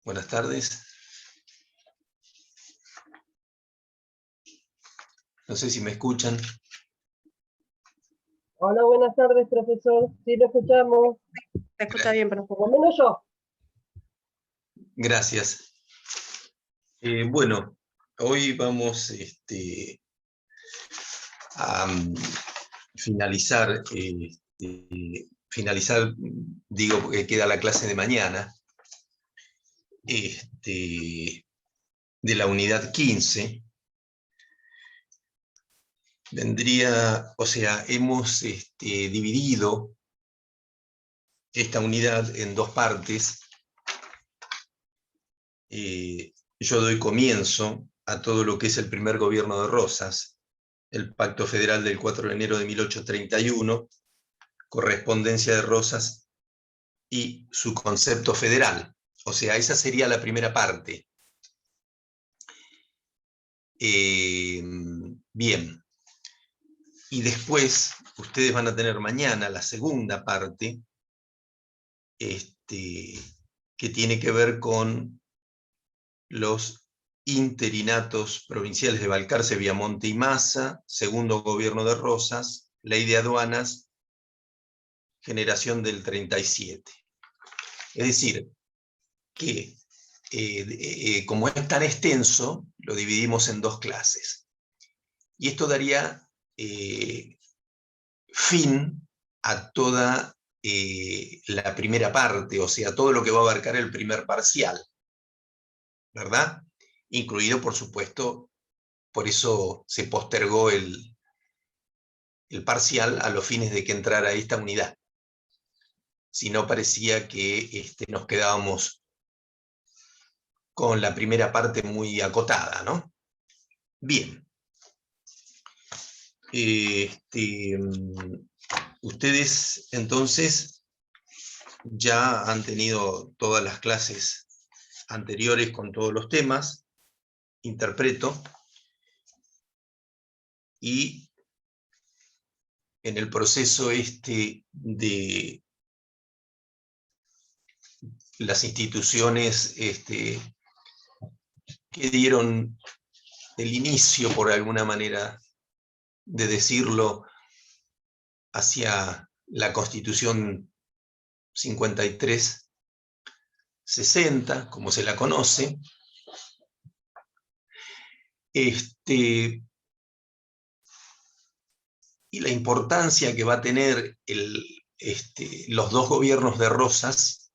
Buenas tardes. No sé si me escuchan. Hola, buenas tardes, profesor. Sí, lo escuchamos. Se escucha bien, Por lo menos yo. Gracias. Bueno, hoy vamos a finalizar, digo, porque queda la clase de mañana, de la unidad 15. Vendría, o sea, hemos dividido esta unidad en dos partes. Yo doy comienzo a todo lo que es el primer gobierno de Rosas, el Pacto Federal del 4 de enero de 1831, correspondencia de Rosas y su concepto federal. O sea, esa sería la primera parte. Bien. Y después, ustedes van a tener mañana la segunda parte, que tiene que ver con los interinatos provinciales de Balcarce, Viamonte y Massa, segundo gobierno de Rosas, ley de aduanas, generación del 37. Es decir, que como es tan extenso, lo dividimos en dos clases. Y esto daría fin a toda la primera parte, o sea, todo lo que va a abarcar el primer parcial, ¿verdad? Incluido, por supuesto, por eso se postergó el parcial a los fines de que entrara esta unidad. Si no, parecía que nos quedábamos con la primera parte muy acotada, ¿no? Bien. Ustedes, entonces, ya han tenido todas las clases anteriores con todos los temas, interpreto, y en el proceso de las instituciones que dieron el inicio, por alguna manera de decirlo, hacia la Constitución 53-60, como se la conoce, y la importancia que va a tener los dos gobiernos de Rosas,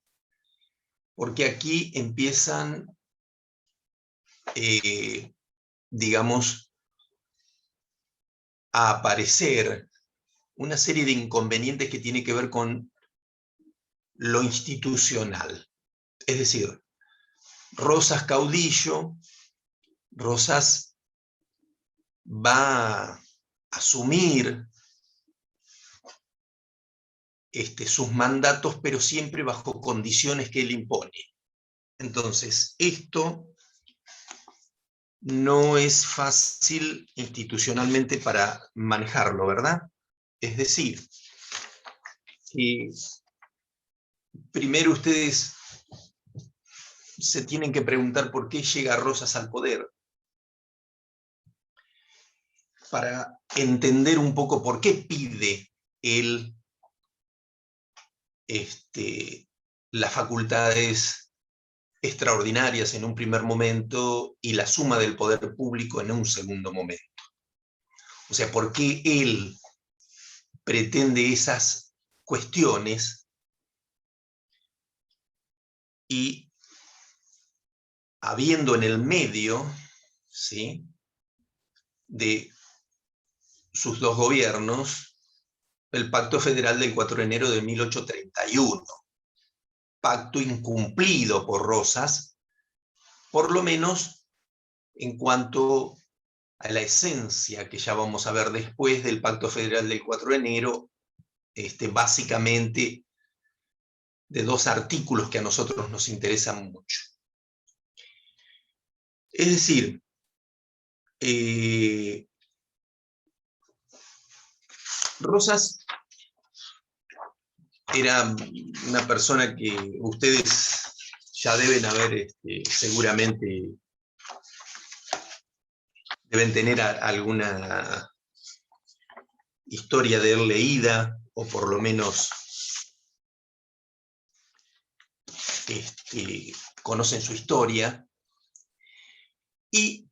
porque aquí empiezan, digamos, a aparecer una serie de inconvenientes que tienen que ver con lo institucional. Es decir, Rosas caudillo, Rosas va a asumir sus mandatos, pero siempre bajo condiciones que él impone. Entonces, esto no es fácil institucionalmente para manejarlo, ¿verdad? Es decir, que primero ustedes se tienen que preguntar por qué llega Rosas al poder, para entender un poco por qué pide él las facultades extraordinarias en un primer momento y la suma del poder público en un segundo momento. O sea, por qué él pretende esas cuestiones y habiendo en el medio, ¿sí?, de sus dos gobiernos, el Pacto Federal del 4 de enero de 1831, pacto incumplido por Rosas, por lo menos en cuanto a la esencia que ya vamos a ver después del Pacto Federal del 4 de enero, básicamente de dos artículos que a nosotros nos interesan mucho. Es decir, Rosas era una persona que ustedes ya deben haber, seguramente, deben tener alguna historia de él leída, o por lo menos conocen su historia, y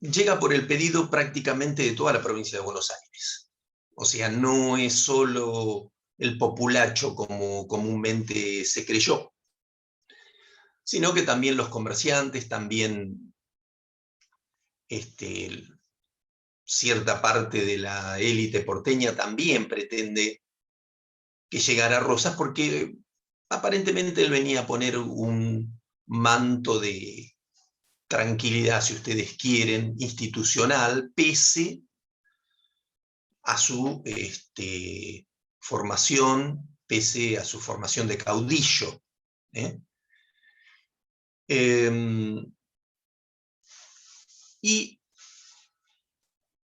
llega por el pedido prácticamente de toda la provincia de Buenos Aires. O sea, no es solo el populacho como comúnmente se creyó, sino que también los comerciantes, también cierta parte de la élite porteña también pretende que llegara Rosas, porque aparentemente él venía a poner un manto de tranquilidad, si ustedes quieren, institucional, pese a su formación, pese a su formación de caudillo. Y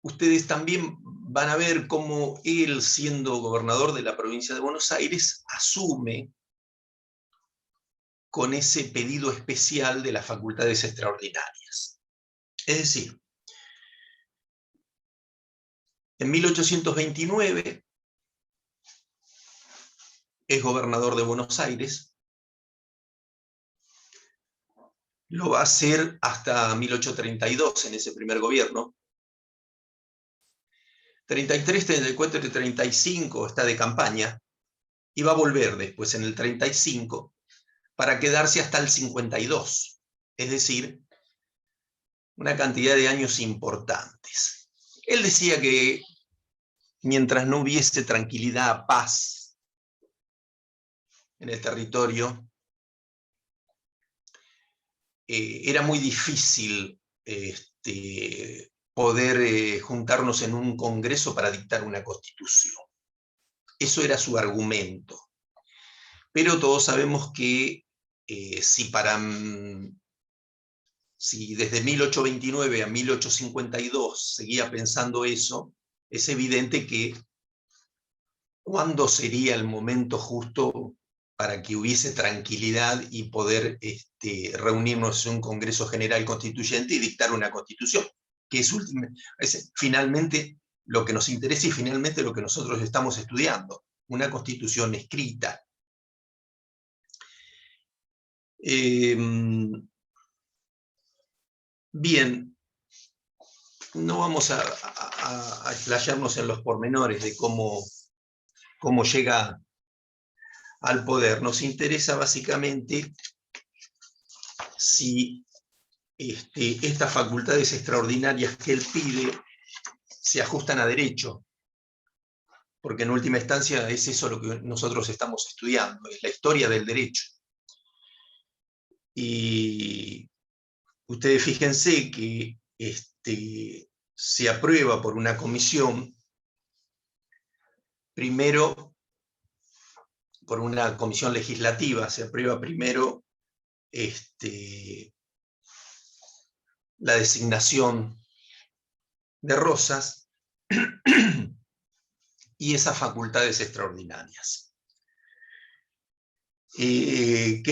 ustedes también van a ver cómo él, siendo gobernador de la provincia de Buenos Aires, asume con ese pedido especial de las facultades extraordinarias. Es decir, en 1829 es gobernador de Buenos Aires, lo va a hacer hasta 1832 en ese primer gobierno. 33, 34 y 35 está de campaña, y va a volver después en el 35 para quedarse hasta el 52, es decir, una cantidad de años importantes. Él decía que mientras no hubiese tranquilidad, paz en el territorio, era muy difícil poder juntarnos en un congreso para dictar una constitución. Eso era su argumento. Pero todos sabemos que si desde 1829 a 1852 seguía pensando eso, es evidente que ¿cuándo sería el momento justo para que hubiese tranquilidad y poder reunirnos en un Congreso General Constituyente y dictar una constitución? Que es finalmente lo que nos interesa y finalmente lo que nosotros estamos estudiando, una constitución escrita. Bien, no vamos a explayarnos en los pormenores de cómo llega al poder. Nos interesa básicamente si estas facultades extraordinarias que él pide se ajustan a derecho, porque en última instancia es eso lo que nosotros estamos estudiando, es la historia del derecho. Y ustedes fíjense que se aprueba por una comisión, primero por una comisión legislativa, se aprueba primero la designación de Rosas y esas facultades extraordinarias, que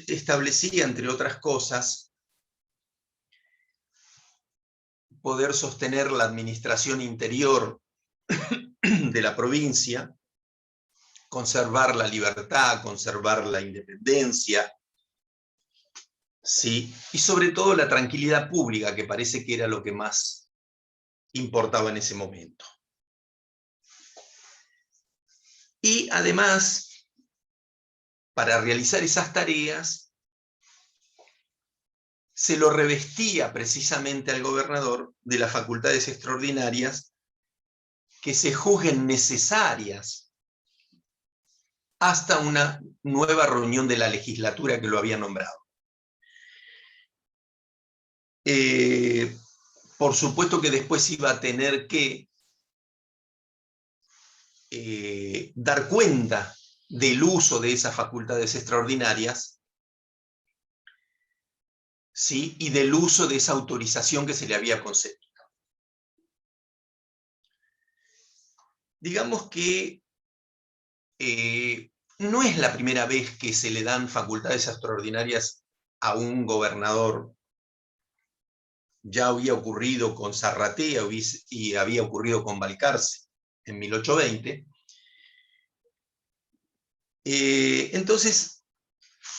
establecía, entre otras cosas, poder sostener la administración interior de la provincia, conservar la libertad, conservar la independencia, ¿sí? Y sobre todo la tranquilidad pública, que parece que era lo que más importaba en ese momento. Y además, para realizar esas tareas, se lo revestía precisamente al gobernador de las facultades extraordinarias que se juzguen necesarias hasta una nueva reunión de la legislatura que lo había nombrado. Por supuesto que después iba a tener que dar cuenta del uso de esas facultades extraordinarias, ¿sí? Y del uso de esa autorización que se le había concedido. Digamos que no es la primera vez que se le dan facultades extraordinarias a un gobernador. Ya había ocurrido con Zarratea y había ocurrido con Balcarce en 1820. Entonces,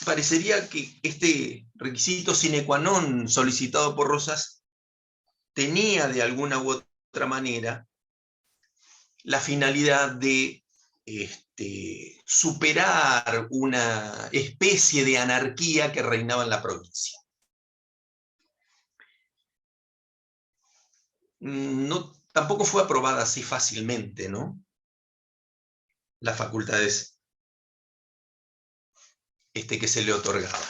parecería que este requisito sine qua non solicitado por Rosas tenía de alguna u otra manera la finalidad de superar una especie de anarquía que reinaba en la provincia. No, tampoco fue aprobada así fácilmente, ¿no? Las facultades que se le otorgaban.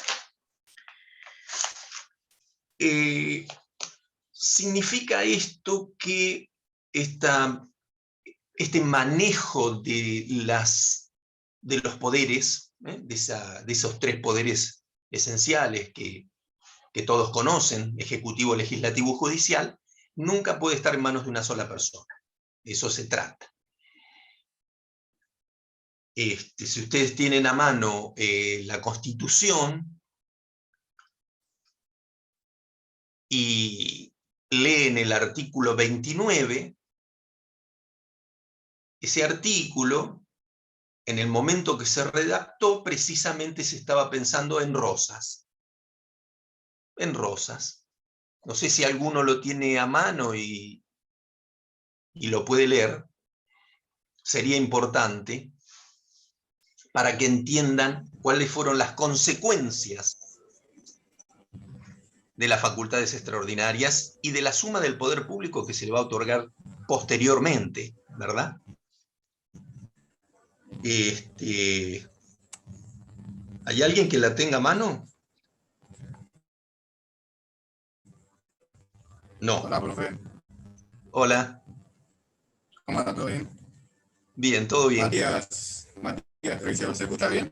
¿Significa esto que este manejo de los poderes, de esos tres poderes esenciales que todos conocen, ejecutivo, legislativo y judicial, nunca puede estar en manos de una sola persona? De eso se trata. Si ustedes tienen a mano la Constitución y leen el artículo 29, ese artículo, en el momento que se redactó, precisamente se estaba pensando en Rosas. En Rosas. No sé si alguno lo tiene a mano y lo puede leer. Sería importante para que entiendan cuáles fueron las consecuencias de las facultades extraordinarias y de la suma del poder público que se le va a otorgar posteriormente, ¿verdad? ¿Hay alguien que la tenga a mano? No. Hola, profe. Hola. ¿Cómo anda? ¿Todo bien? Bien, todo bien. Matías, ¿se escucha bien?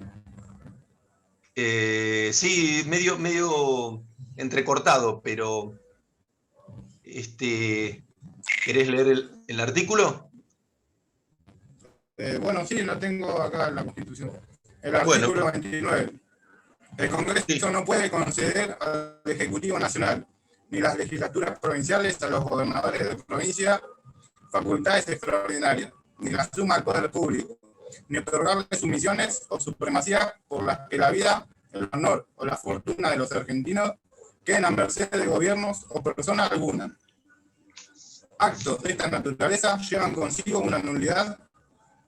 Sí, medio entrecortado, pero ¿querés leer el artículo? Bueno, sí, lo tengo acá en la Constitución. El artículo 29. El Congreso no puede conceder al Ejecutivo Nacional ni las legislaturas provinciales a los gobernadores de provincia facultades extraordinarias, ni la suma al poder público, ni otorgarle sumisiones o supremacía por las que la vida, el honor o la fortuna de los argentinos queden a merced de gobiernos o persona alguna. Actos de esta naturaleza llevan consigo una nulidad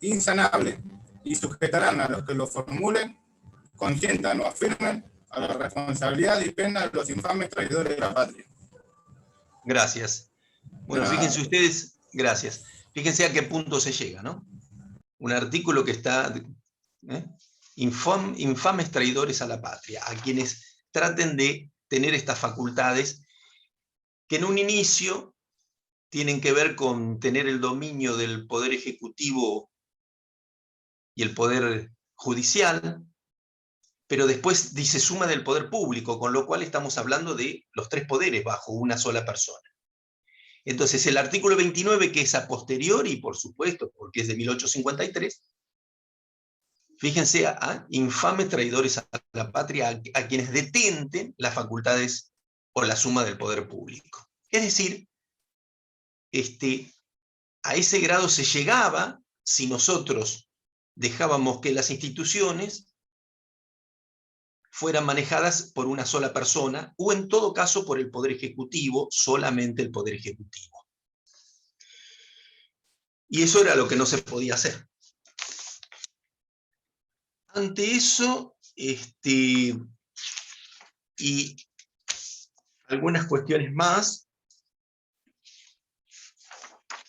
insanable y sujetarán a los que lo formulen, consientan o afirmen a la responsabilidad y pena de los infames traidores de la patria. Gracias. Bueno, fíjense ustedes, gracias. Fíjense a qué punto se llega, ¿no? Un artículo que está, infames traidores a la patria, a quienes traten de tener estas facultades que en un inicio tienen que ver con tener el dominio del poder ejecutivo y el poder judicial, pero después dice suma del poder público, con lo cual estamos hablando de los tres poderes bajo una sola persona. Entonces el artículo 29, que es a posteriori, por supuesto, porque es de 1853, fíjense a infames traidores a la patria, a quienes detenten las facultades o la suma del poder público. Es decir, a ese grado se llegaba si nosotros dejábamos que las instituciones fueran manejadas por una sola persona, o en todo caso por el Poder Ejecutivo, solamente el Poder Ejecutivo. Y eso era lo que no se podía hacer. Ante eso, y algunas cuestiones más,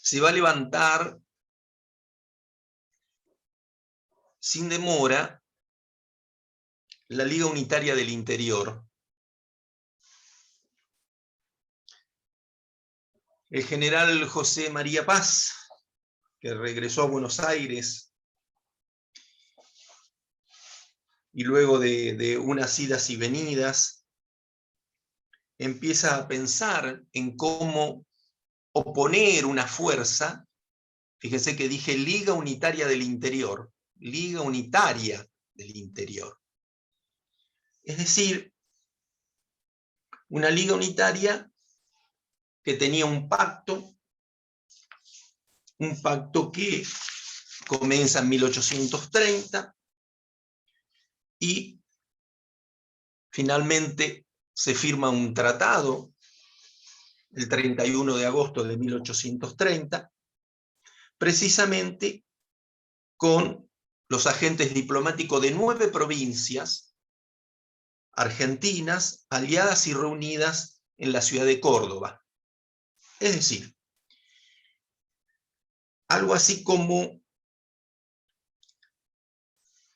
se va a levantar sin demora la Liga Unitaria del Interior. El general José María Paz, que regresó a Buenos Aires, y luego de unas idas y venidas, empieza a pensar en cómo oponer una fuerza. Fíjense que dije Liga Unitaria del Interior, Liga Unitaria del interior. Es decir, una liga unitaria que tenía un pacto que comienza en 1830 y finalmente se firma un tratado el 31 de agosto de 1830, precisamente con los agentes diplomáticos de 9 provincias argentinas, aliadas y reunidas en la ciudad de Córdoba. Es decir, algo así como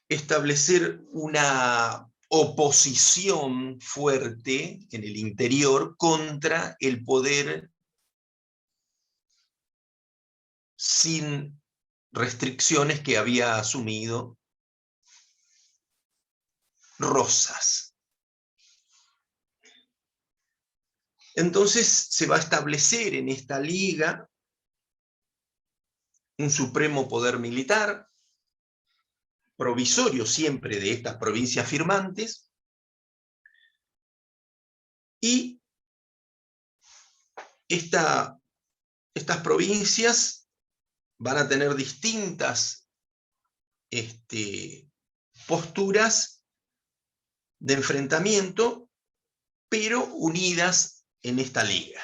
establecer una oposición fuerte en el interior contra el poder sin restricciones que había asumido Rosas. Entonces se va a establecer en esta liga un supremo poder militar, provisorio siempre de estas provincias firmantes, y estas provincias van a tener distintas posturas de enfrentamiento, pero unidas en esta liga.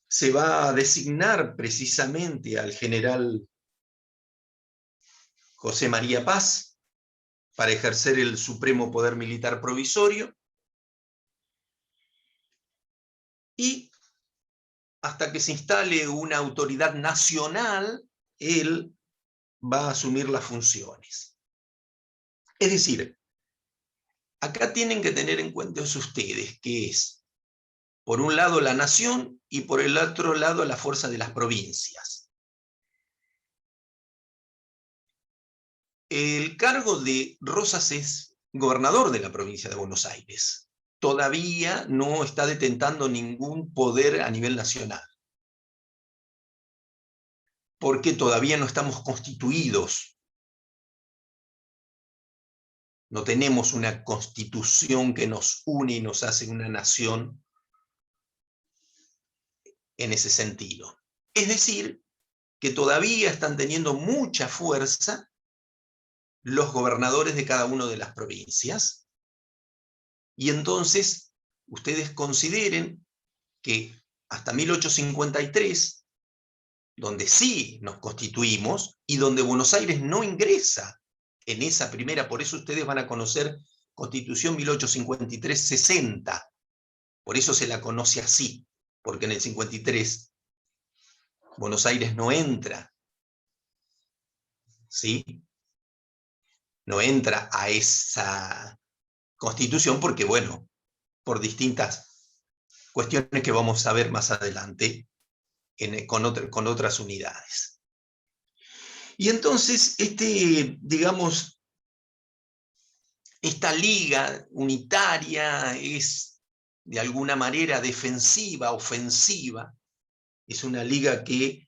Se va a designar precisamente al general José María Paz para ejercer el supremo poder militar provisorio, y hasta que se instale una autoridad nacional, él va a asumir las funciones. Es decir, acá tienen que tener en cuenta ustedes que es, por un lado, la nación y por el otro lado, la fuerza de las provincias. El cargo de Rosas es gobernador de la provincia de Buenos Aires. Todavía no está detentando ningún poder a nivel nacional, porque todavía no estamos constituidos. No tenemos una constitución que nos une y nos hace una nación en ese sentido. Es decir, que todavía están teniendo mucha fuerza los gobernadores de cada una de las provincias, y entonces ustedes consideren que hasta 1853, donde sí nos constituimos, y donde Buenos Aires no ingresa en esa primera, por eso ustedes van a conocer Constitución 1853-60, por eso se la conoce así, porque en el 53 Buenos Aires no entra, ¿sí? No entra a esa constitución porque, bueno, por distintas cuestiones que vamos a ver más adelante con otras unidades. Y entonces, digamos, esta liga unitaria es de alguna manera defensiva, ofensiva. Es una liga que,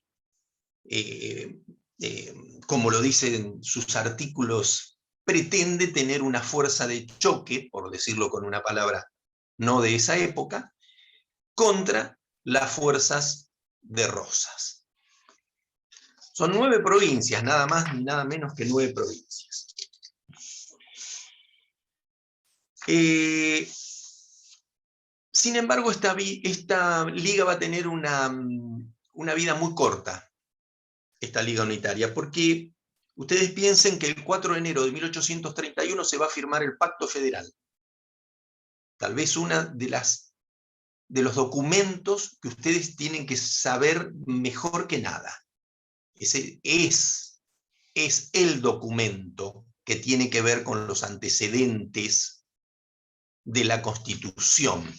como lo dicen sus artículos, pretende tener una fuerza de choque, por decirlo con una palabra no de esa época, contra las fuerzas de Rosas. Son 9 provincias, nada más ni nada menos que 9 provincias. Sin embargo, esta liga va a tener una vida muy corta, esta liga unitaria, porque ustedes piensen que el 4 de enero de 1831 se va a firmar el Pacto Federal. Tal vez una de los documentos que ustedes tienen que saber mejor que nada. Ese es el documento que tiene que ver con los antecedentes de la Constitución.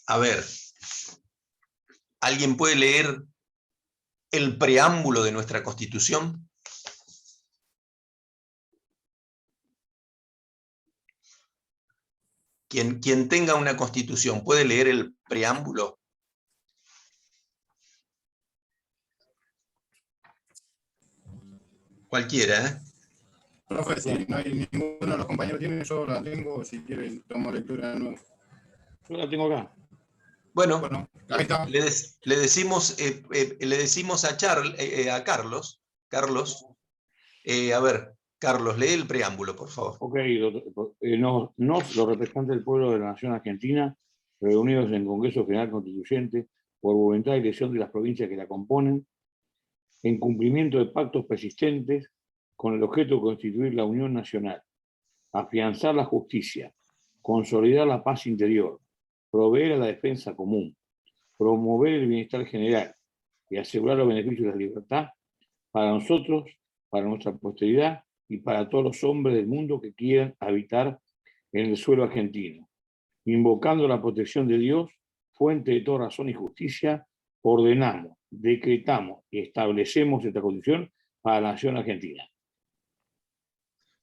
A ver, ¿alguien puede leer el preámbulo de nuestra Constitución? Quien tenga una Constitución, ¿puede leer el preámbulo? Cualquiera, ¿eh? Profe, si no hay ninguno de los compañeros tiene, yo la tengo, si quieren tomo lectura de nuevo. Yo la tengo acá. Bueno, Ahí está. le decimos a Carlos, a ver, Carlos, lee el preámbulo, por favor. Ok, nos, los representantes del pueblo de la Nación Argentina, reunidos en el Congreso General Constituyente, por voluntad y elección de las provincias que la componen, en cumplimiento de pactos persistentes, con el objeto de constituir la Unión Nacional, afianzar la justicia, consolidar la paz interior, proveer a la defensa común, promover el bienestar general y asegurar los beneficios de la libertad para nosotros, para nuestra posteridad y para todos los hombres del mundo que quieran habitar en el suelo argentino. Invocando la protección de Dios, fuente de toda razón y justicia, ordenamos, decretamos y establecemos esta condición para la nación argentina.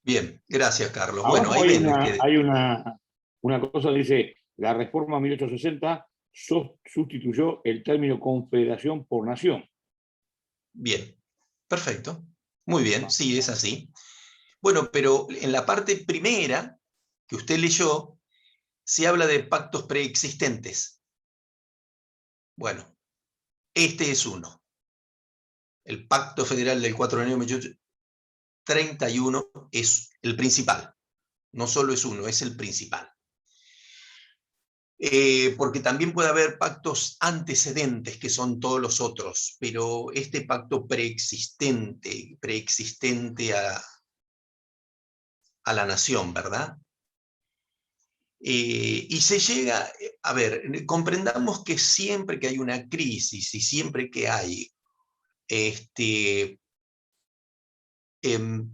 Bien, gracias, Carlos. Abajo Bueno, ahí hay una cosa que dice, la reforma 1860 sustituyó el término confederación por nación. Bien, perfecto. Muy bien, sí, es así. Bueno, pero en la parte primera que usted leyó, se habla de pactos preexistentes. Bueno, este es uno. El Pacto Federal del 4 de enero de 1831 es el principal. No solo es uno, es el principal. Porque también puede haber pactos antecedentes, que son todos los otros, pero este pacto preexistente a la nación, ¿verdad? Y se llega, a ver, comprendamos que siempre que hay una crisis y siempre que hay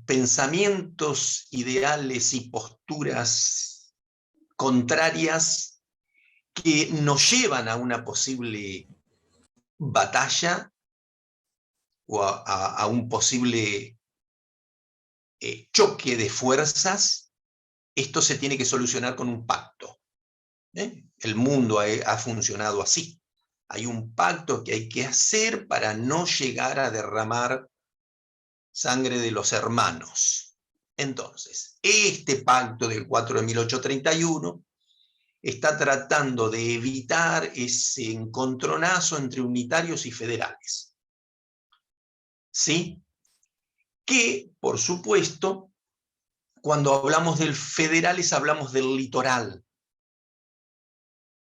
pensamientos, ideales y posturas contrarias que nos llevan a una posible batalla o a un posible choque de fuerzas, esto se tiene que solucionar con un pacto. El mundo ha funcionado así. Hay un pacto que hay que hacer para no llegar a derramar sangre de los hermanos. Entonces, este pacto del 4 de 1831 está tratando de evitar ese encontronazo entre unitarios y federales. ¿Sí? Que, por supuesto, cuando hablamos del federales hablamos del litoral.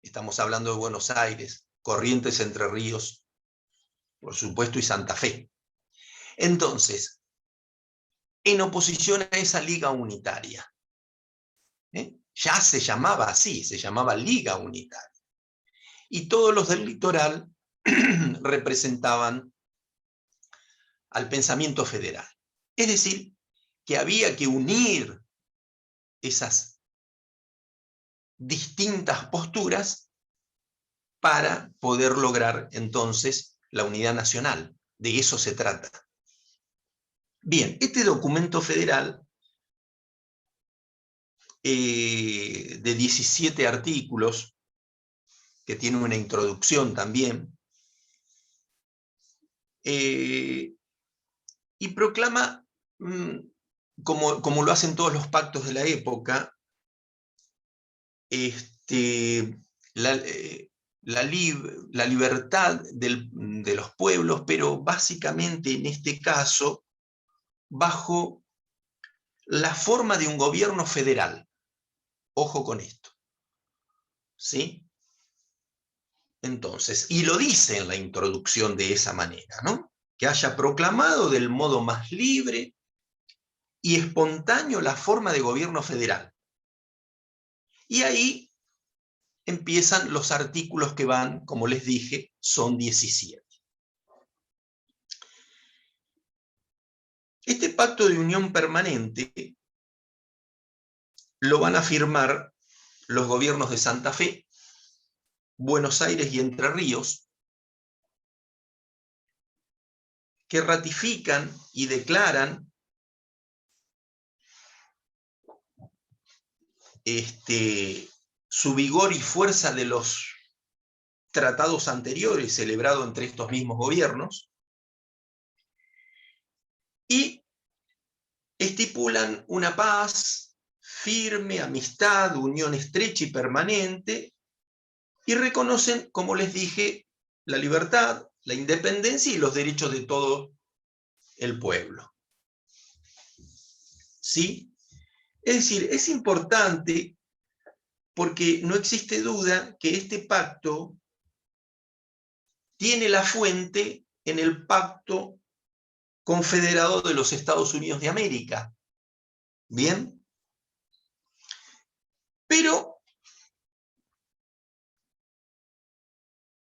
Estamos hablando de Buenos Aires, Corrientes, Entre Ríos, por supuesto, y Santa Fe. Entonces, en oposición a esa liga unitaria, ya se llamaba así, se llamaba Liga Unitaria. Y todos los del litoral representaban al pensamiento federal. Es decir, que había que unir esas distintas posturas para poder lograr entonces la unidad nacional. De eso se trata. Bien, este documento federal de 17 artículos, que tiene una introducción también, y proclama, como lo hacen todos los pactos de la época, la libertad de los pueblos, pero básicamente en este caso, bajo la forma de un gobierno federal. Ojo con esto. ¿Sí? Entonces, y lo dice en la introducción de esa manera, ¿no? Que haya proclamado del modo más libre y espontáneo la forma de gobierno federal. Y ahí empiezan los artículos que van, como les dije, son 17. Este pacto de unión permanente lo van a firmar los gobiernos de Santa Fe, Buenos Aires y Entre Ríos, que ratifican y declaran su vigor y fuerza de los tratados anteriores celebrados entre estos mismos gobiernos, y estipulan una paz firme, amistad, unión estrecha y permanente, y reconocen, como les dije, la libertad, la independencia y los derechos de todo el pueblo. ¿Sí? Es decir, es importante porque no existe duda que este pacto tiene la fuente en el Pacto Confederado de los Estados Unidos de América. ¿Bien? Pero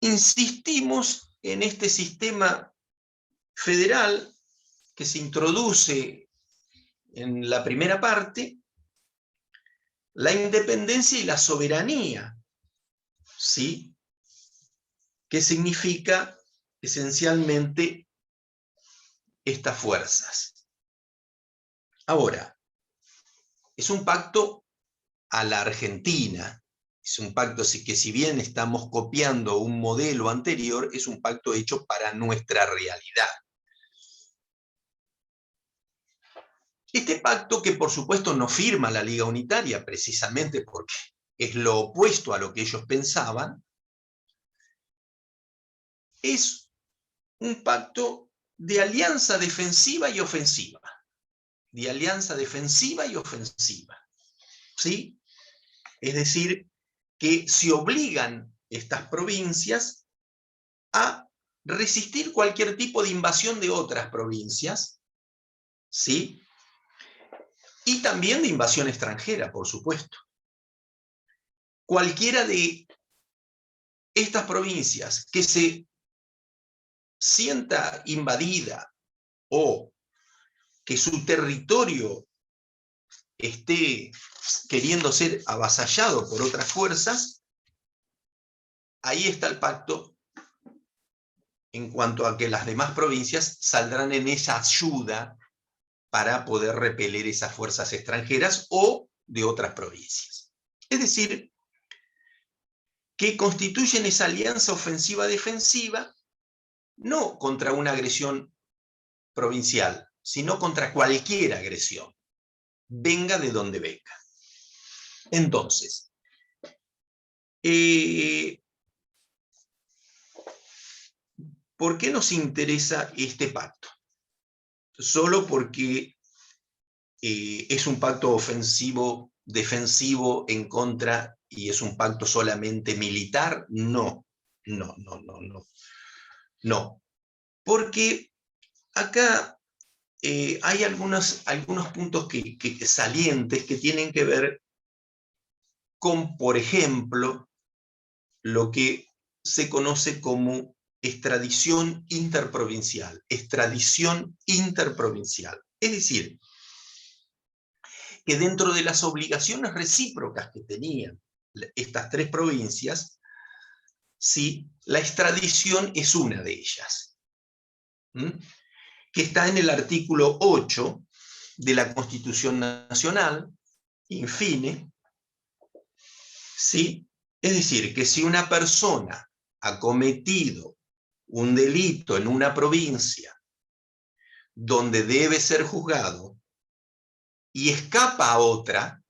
insistimos en este sistema federal que se introduce en la primera parte, la independencia y la soberanía, ¿sí? Que significa esencialmente estas fuerzas. Ahora, es un pacto a la Argentina, es un pacto que, si bien estamos copiando un modelo anterior, es un pacto hecho para nuestra realidad. Este pacto, que por supuesto no firma la Liga Unitaria, precisamente porque es lo opuesto a lo que ellos pensaban, es un pacto de alianza defensiva y ofensiva. De alianza defensiva y ofensiva. ¿Sí? Es decir, que se obligan estas provincias a resistir cualquier tipo de invasión de otras provincias, ¿sí? Y también de invasión extranjera, por supuesto. Cualquiera de estas provincias que se sienta invadida o que su territorio esté queriendo ser avasallado por otras fuerzas, ahí está el pacto en cuanto a que las demás provincias saldrán en esa ayuda para poder repeler esas fuerzas extranjeras o de otras provincias. Es decir, que constituyen esa alianza ofensiva-defensiva no contra una agresión provincial, sino contra cualquier agresión, venga de donde venga. Entonces, ¿por qué nos interesa este pacto? ¿Solo porque es un pacto ofensivo, defensivo en contra y es un pacto solamente militar? No, no, no, no, no. No, porque acá hay algunos puntos salientes que tienen que ver con, por ejemplo, lo que se conoce como extradición interprovincial. Extradición interprovincial. Es decir, que dentro de las obligaciones recíprocas que tenían estas tres provincias, ¿sí? La extradición es una de ellas, que está en el artículo 8 de la Constitución Nacional, infine, ¿sí? Es decir, que si una persona ha cometido un delito en una provincia donde debe ser juzgado y escapa a otra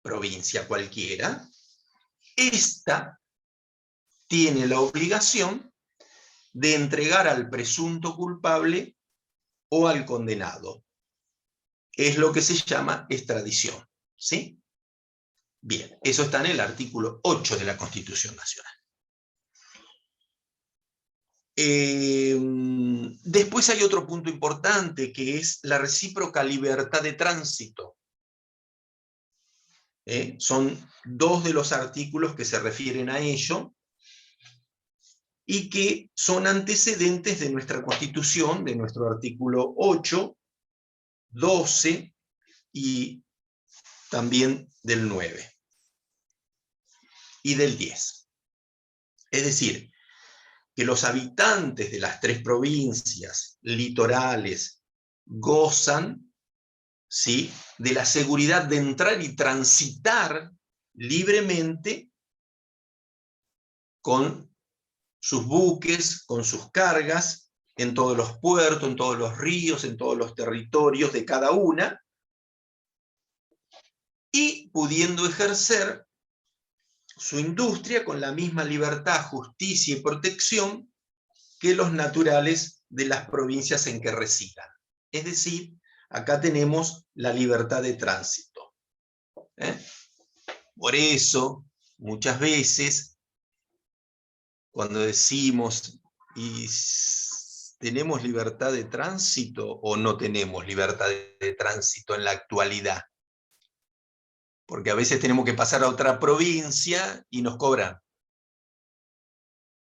provincia cualquiera, ésta tiene la obligación de entregar al presunto culpable o al condenado. Es lo que se llama extradición, ¿sí? Bien, eso está en el artículo 8 de la Constitución Nacional. Después hay otro punto importante, que es la recíproca libertad de tránsito. Son dos de los artículos que se refieren a ello y que son antecedentes de nuestra Constitución, de nuestro artículo 8, 12 y también del 9 y del 10. Es decir, que los habitantes de las tres provincias litorales gozan, ¿sí?, de la seguridad de entrar y transitar libremente con sus buques, con sus cargas, en todos los puertos, en todos los ríos, en todos los territorios de cada una, y pudiendo ejercer su industria con la misma libertad, justicia y protección que los naturales de las provincias en que residan. Es decir, acá tenemos la libertad de tránsito. Por eso, muchas veces, cuando decimos, ¿y tenemos libertad de tránsito o no tenemos libertad de tránsito en la actualidad? Porque a veces tenemos que pasar a otra provincia y nos cobran,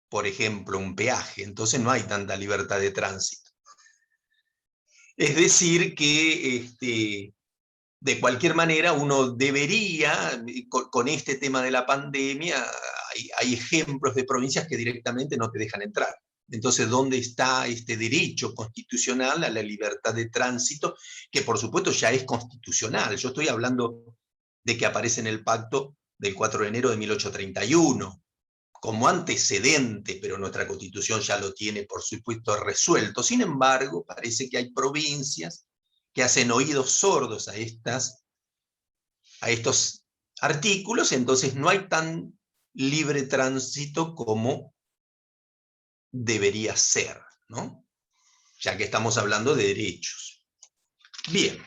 por ejemplo, un peaje, entonces no hay tanta libertad de tránsito. Es decir que de cualquier manera uno debería, con este tema de la pandemia, hay ejemplos de provincias que directamente no te dejan entrar. Entonces, ¿dónde está este derecho constitucional a la libertad de tránsito? Que por supuesto ya es constitucional. Yo estoy hablando de que aparece en el pacto del 4 de enero de 1831, como antecedente, pero nuestra Constitución ya lo tiene, por supuesto, resuelto. Sin embargo, parece que hay provincias que hacen oídos sordos a estos artículos, entonces no hay tan libre tránsito como debería ser, ¿no? Ya que estamos hablando de derechos. Bien.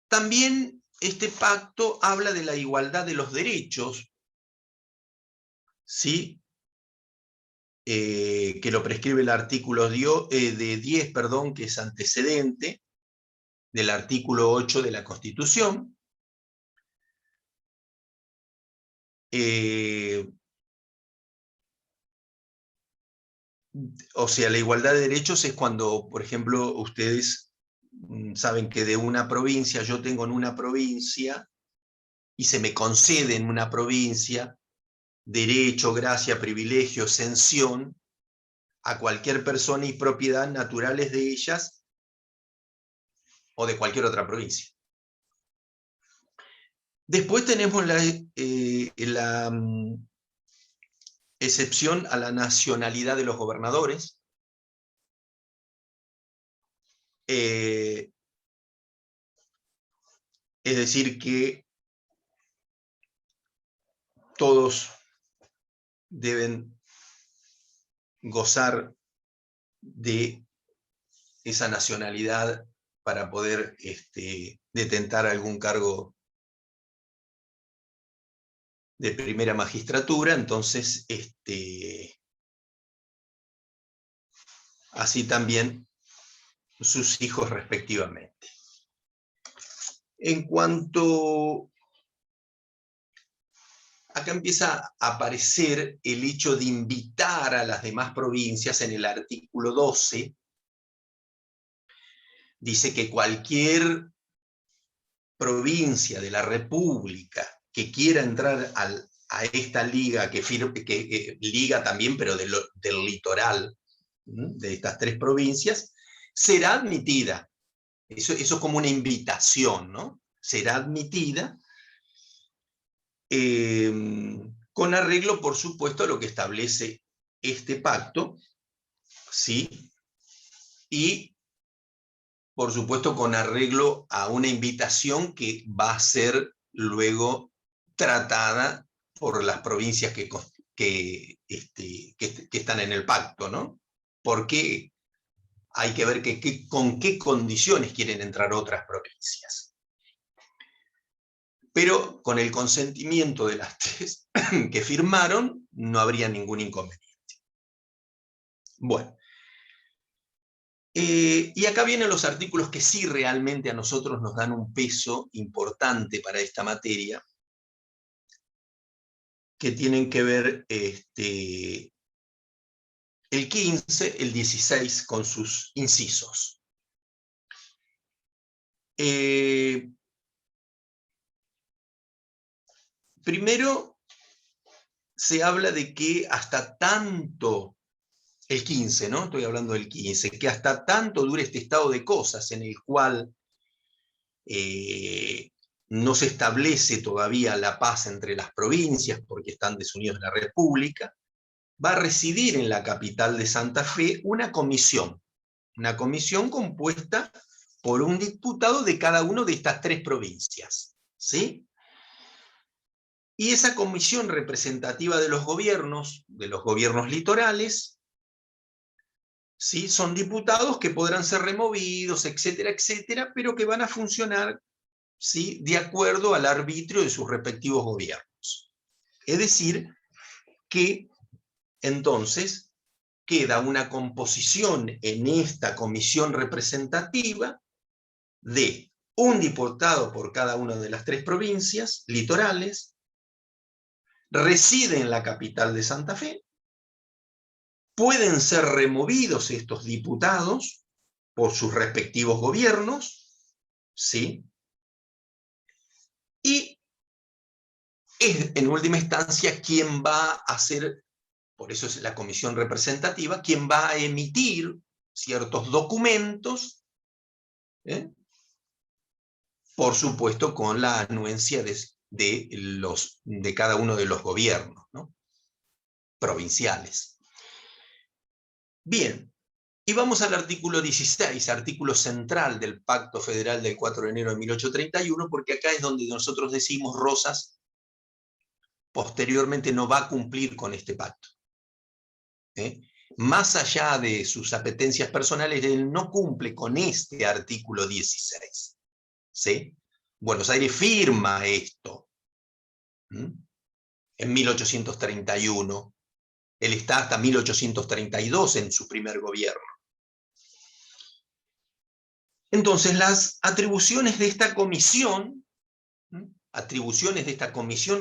También este pacto habla de la igualdad de los derechos, ¿sí? Que lo prescribe el artículo 10, que es antecedente del artículo 8 de la Constitución. O sea, la igualdad de derechos es cuando, por ejemplo, ustedes saben que de una provincia, yo tengo en una provincia, y se me concede en una provincia derecho, gracia, privilegio, exención a cualquier persona y propiedad naturales de ellas o de cualquier otra provincia. Después tenemos la excepción a la nacionalidad de los gobernadores. Es decir, que todos deben gozar de esa nacionalidad para poder detentar algún cargo de primera magistratura. Entonces, así también sus hijos respectivamente. En cuanto... Acá empieza a aparecer el hecho de invitar a las demás provincias en el artículo 12. Dice que cualquier provincia de la República que quiera entrar a esta liga, que liga también, pero del litoral, de estas tres provincias, será admitida. Eso es como una invitación, ¿no? Será admitida, con arreglo, por supuesto, a lo que establece este pacto, ¿sí? Y, por supuesto, con arreglo a una invitación que va a ser luego tratada por las provincias que están en el pacto, ¿no? Porque hay que ver con qué condiciones quieren entrar otras provincias. Pero con el consentimiento de las tres que firmaron, no habría ningún inconveniente. Bueno. Y acá vienen los artículos que sí realmente a nosotros nos dan un peso importante para esta materia, que tienen que ver el 15, el 16 con sus incisos. Primero, se habla de que hasta tanto, el 15, ¿no? Estoy hablando del 15, que hasta tanto dure este estado de cosas en el cual no se establece todavía la paz entre las provincias porque están desunidos de la República, va a residir en la capital de Santa Fe una comisión compuesta por un diputado de cada una de estas 3 provincias, ¿sí? Y esa comisión representativa de los gobiernos litorales, ¿sí? Son diputados que podrán ser removidos, etcétera, etcétera, pero que van a funcionar, ¿sí? De acuerdo al arbitrio de sus respectivos gobiernos. Es decir, que entonces queda una composición en esta comisión representativa de un diputado por cada una de las 3 provincias litorales, reside en la capital de Santa Fe, pueden ser removidos estos diputados por sus respectivos gobiernos, ¿sí? Y es en última instancia quien va a hacer, por eso es la comisión representativa, quien va a emitir ciertos documentos, por supuesto con la anuencia de cada uno de los gobiernos, ¿no? Provinciales. Bien, y vamos al artículo 16, artículo central del Pacto Federal del 4 de enero de 1831, porque acá es donde nosotros decimos Rosas posteriormente no va a cumplir con este pacto. Más allá de sus apetencias personales, él no cumple con este artículo 16. ¿Sí? Buenos Aires firma esto en 1831. Él está hasta 1832 en su primer gobierno. Entonces, las atribuciones de esta comisión,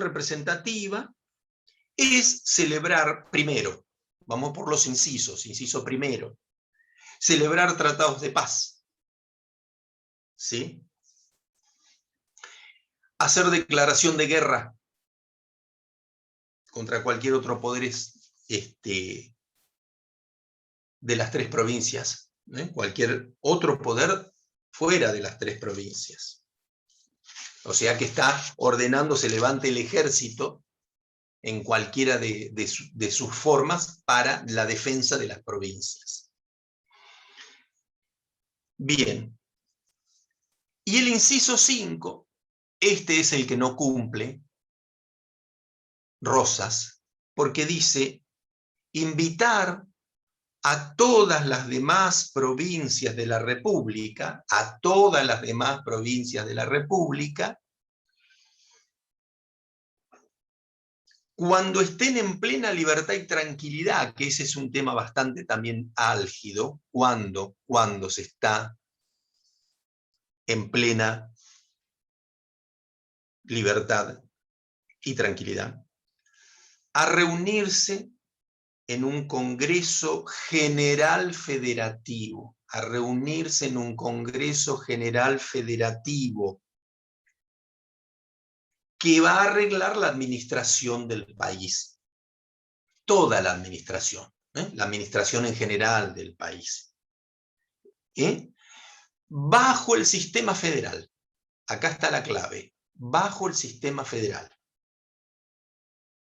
representativa, es celebrar, primero, vamos por los incisos, inciso primero, celebrar tratados de paz, ¿sí? Hacer declaración de guerra contra cualquier otro poder de las 3 provincias, cualquier otro poder fuera de las 3 provincias. O sea que está ordenando se levante el ejército en cualquiera de sus formas para la defensa de las provincias. Bien. Y el inciso 5, este es el que no cumple Rosas, porque dice invitar a todas las demás provincias de la República, cuando estén en plena libertad y tranquilidad, que ese es un tema bastante también álgido, cuando se está en plena libertad y tranquilidad, a reunirse en un Congreso General Federativo, que va a arreglar la administración del país, toda la administración en general del país, bajo el sistema federal. Acá está la clave, bajo el sistema federal,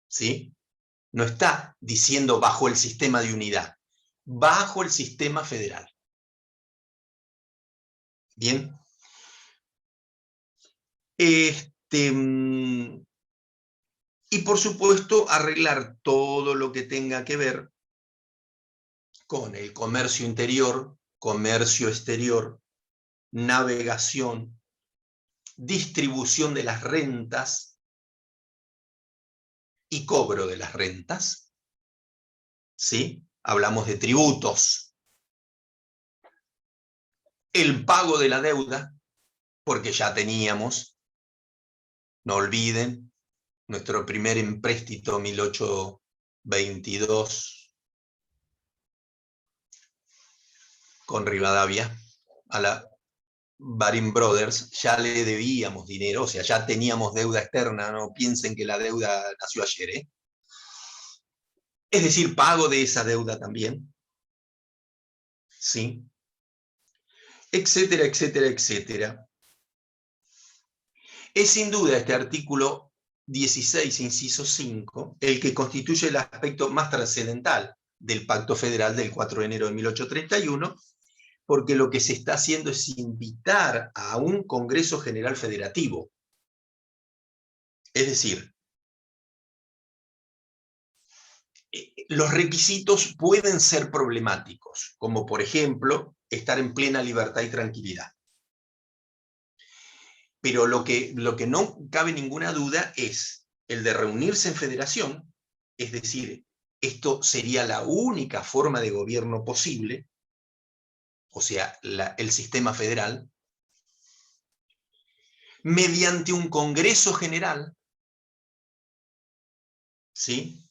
¿sí? No está diciendo bajo el sistema de unidad, bajo el sistema federal. Bien. Y por supuesto arreglar todo lo que tenga que ver con el comercio interior, comercio exterior, navegación, distribución de las rentas y cobro de las rentas. ¿Sí? Hablamos de tributos. El pago de la deuda, porque ya teníamos, no olviden, nuestro primer empréstito 1822 con Rivadavia a la Baring Brothers, ya le debíamos dinero, o sea, ya teníamos deuda externa, no piensen que la deuda nació ayer, Es decir, pago de esa deuda también, ¿sí? Etcétera, etcétera, etcétera. Es sin duda este artículo 16, inciso 5, el que constituye el aspecto más trascendental del Pacto Federal del 4 de enero de 1831, porque lo que se está haciendo es invitar a un Congreso General Federativo. Es decir, los requisitos pueden ser problemáticos, como por ejemplo, estar en plena libertad y tranquilidad. Pero lo que no cabe ninguna duda es el de reunirse en federación, es decir, esto sería la única forma de gobierno posible, o sea, el sistema federal, mediante un Congreso General, ¿sí?,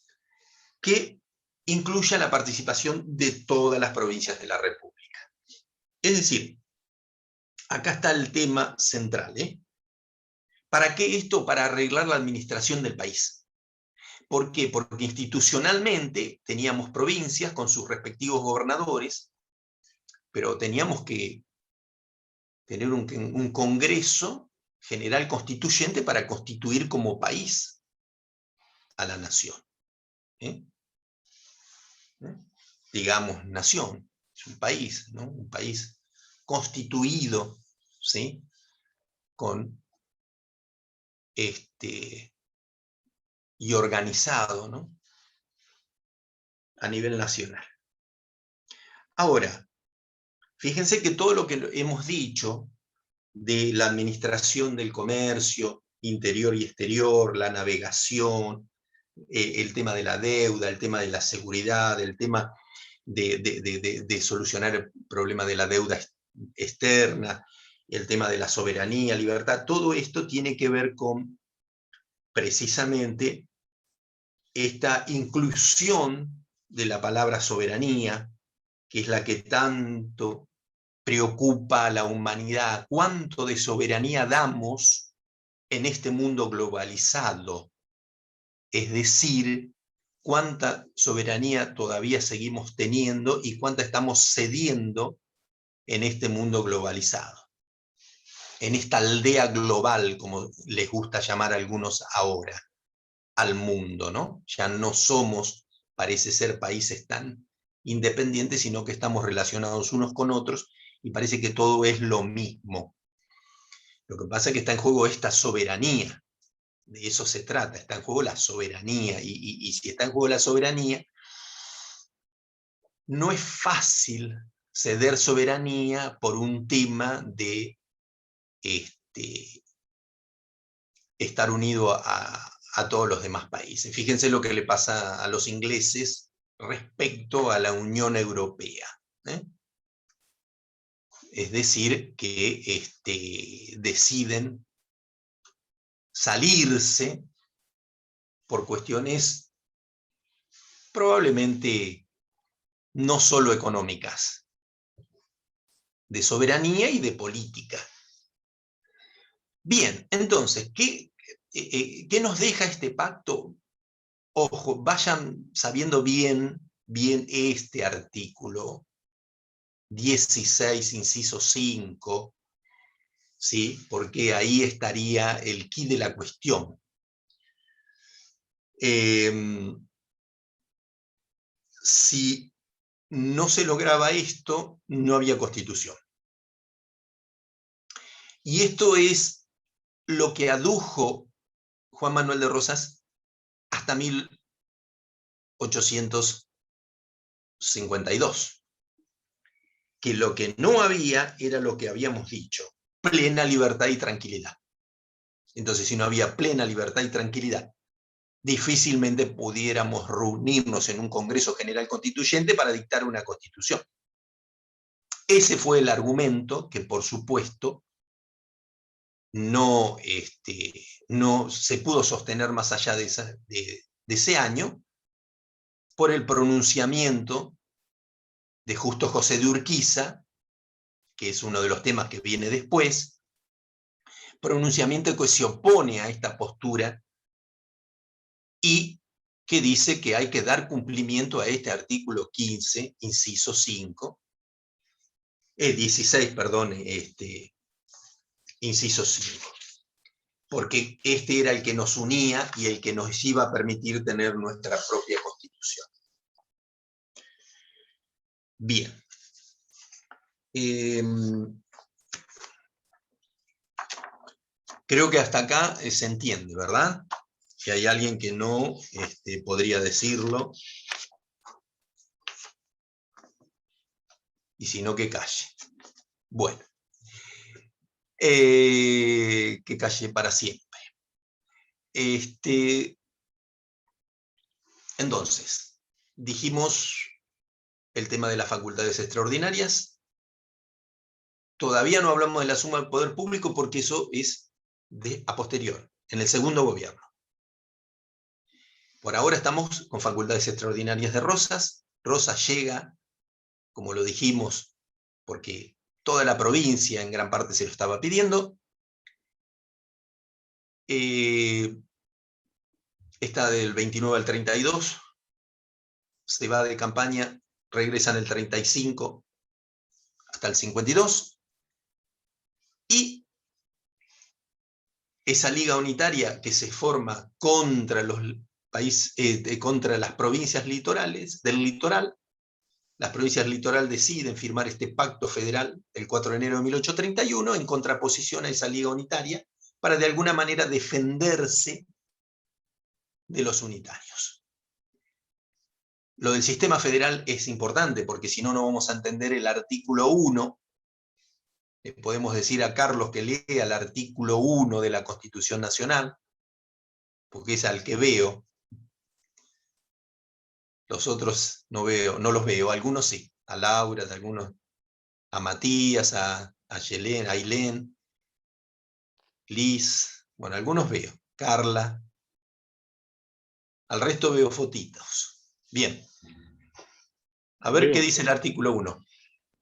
que incluya la participación de todas las provincias de la República. Es decir, acá está el tema central, ¿eh? ¿Para qué esto? Para arreglar la administración del país. ¿Por qué? Porque institucionalmente teníamos provincias con sus respectivos gobernadores, pero teníamos que tener un Congreso General Constituyente para constituir como país a la nación. Digamos, nación, es un país, ¿no? Un país constituido, ¿sí?, con y organizado, ¿no?, a nivel nacional. Ahora, fíjense que todo lo que hemos dicho de la administración del comercio interior y exterior, la navegación, el tema de la deuda, el tema de la seguridad, el tema de solucionar el problema de la deuda externa, el tema de la soberanía, libertad, todo esto tiene que ver con precisamente esta inclusión de la palabra soberanía, que es la que tanto preocupa a la humanidad. ¿Cuánto de soberanía damos en este mundo globalizado? Es decir, cuánta soberanía todavía seguimos teniendo y cuánta estamos cediendo en este mundo globalizado, en esta aldea global, como les gusta llamar a algunos ahora, al mundo, ¿no? Ya no somos, parece ser, países tan independientes, sino que estamos relacionados unos con otros y parece que todo es lo mismo. Lo que pasa es que está en juego esta soberanía. De eso se trata, está en juego la soberanía, y si está en juego la soberanía, no es fácil ceder soberanía por un tema de estar unido a todos los demás países. Fíjense lo que le pasa a los ingleses respecto a la Unión Europea, ¿eh? Es decir, que deciden salirse por cuestiones probablemente no solo económicas, de soberanía y de política. Bien, entonces, ¿qué nos deja este pacto? Ojo, vayan sabiendo bien este artículo 16, inciso 5, ¿sí?, porque ahí estaría el quid de la cuestión. Si no se lograba esto, no había Constitución. Y esto es lo que adujo Juan Manuel de Rosas hasta 1852. Que lo que no había era lo que habíamos dicho, plena libertad y tranquilidad. Entonces, si no había plena libertad y tranquilidad, difícilmente pudiéramos reunirnos en un Congreso General Constituyente para dictar una Constitución. Ese fue el argumento que, por supuesto, no se pudo sostener más allá de ese año, por el pronunciamiento de Justo José de Urquiza, que es uno de los temas que viene después, pronunciamiento que se opone a esta postura y que dice que hay que dar cumplimiento a este artículo 15, inciso 5, 16, perdón, inciso 5, porque este era el que nos unía y el que nos iba a permitir tener nuestra propia Constitución. Bien. Creo que hasta acá se entiende, ¿verdad? Si hay alguien que no podría decirlo, y si no, que calle. Bueno, que calle para siempre. Entonces, dijimos el tema de las facultades extraordinarias. Todavía no hablamos de la suma del poder público porque eso es a posterior, en el segundo gobierno. Por ahora estamos con facultades extraordinarias de Rosas. Rosas llega, como lo dijimos, porque toda la provincia en gran parte se lo estaba pidiendo. Está del 29 al 32, se va de campaña, regresa en el 35 hasta el 52, y esa liga unitaria que se forma contra los contra las provincias litorales, del litoral. Las provincias litoral deciden firmar este pacto federal el 4 de enero de 1831 en contraposición a esa liga unitaria para de alguna manera defenderse de los unitarios. Lo del sistema federal es importante porque si no, no vamos a entender el artículo 1. Le podemos decir a Carlos que lea el artículo 1 de la Constitución Nacional, porque es al que veo. Los otros no los veo, algunos sí, a Laura, algunos, a Matías, a Yelén, a Ailén, Liz, bueno, algunos veo, Carla, al resto veo fotitos. Bien, a ver qué dice el artículo 1.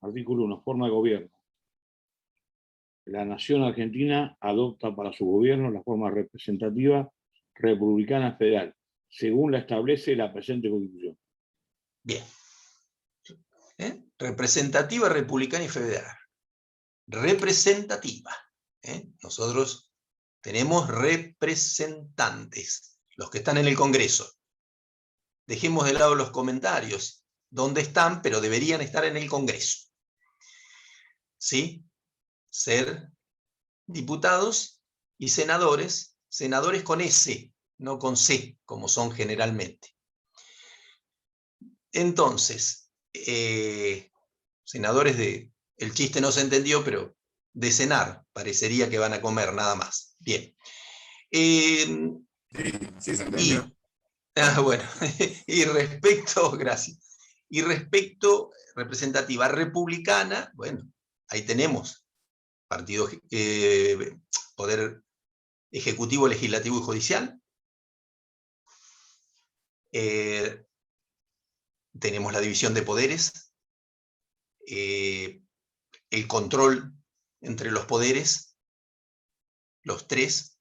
Artículo 1, forma de gobierno. La nación argentina adopta para su gobierno la forma representativa republicana federal, según la establece la presente Constitución. Bien. Representativa, republicana y federal. Representativa. Nosotros tenemos representantes, los que están en el Congreso. Dejemos de lado los comentarios, dónde están, pero deberían estar en el Congreso. ¿Sí? Ser diputados y senadores, senadores con S, no con C, como son generalmente. Entonces, senadores el chiste no se entendió, pero de cenar, parecería que van a comer, nada más. Bien. Sí, se entendió. Bueno, y respecto, gracias, y respecto representativa republicana, bueno, ahí tenemos partido, poder ejecutivo, legislativo y judicial. Tenemos la división de poderes, el control entre los poderes, los tres,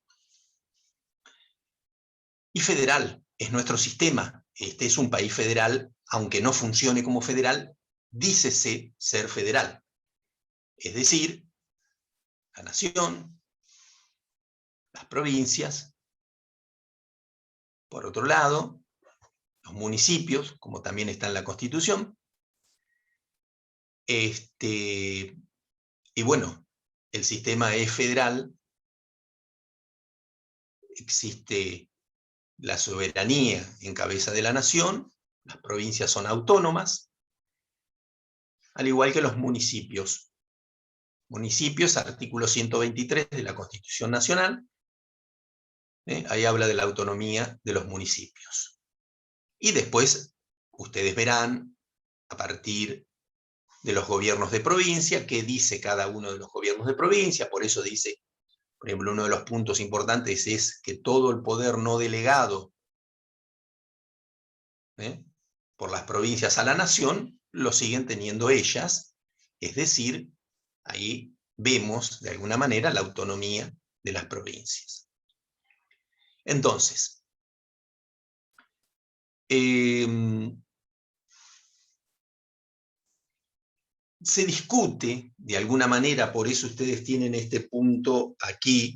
y federal, es nuestro sistema. Este es un país federal, aunque no funcione como federal, dícese ser federal. Es decir, la nación, las provincias, por otro lado, los municipios, como también está en la Constitución, y bueno, el sistema es federal, existe la soberanía en cabeza de la nación, las provincias son autónomas, al igual que los municipios. Municipios, artículo 123 de la Constitución Nacional, ahí habla de la autonomía de los municipios. Y después, ustedes verán, a partir de los gobiernos de provincia, qué dice cada uno de los gobiernos de provincia. Por eso dice, por ejemplo, uno de los puntos importantes es que todo el poder no delegado por las provincias a la nación, lo siguen teniendo ellas, es decir, ahí vemos de alguna manera la autonomía de las provincias. Entonces, se discute de alguna manera, por eso ustedes tienen este punto aquí,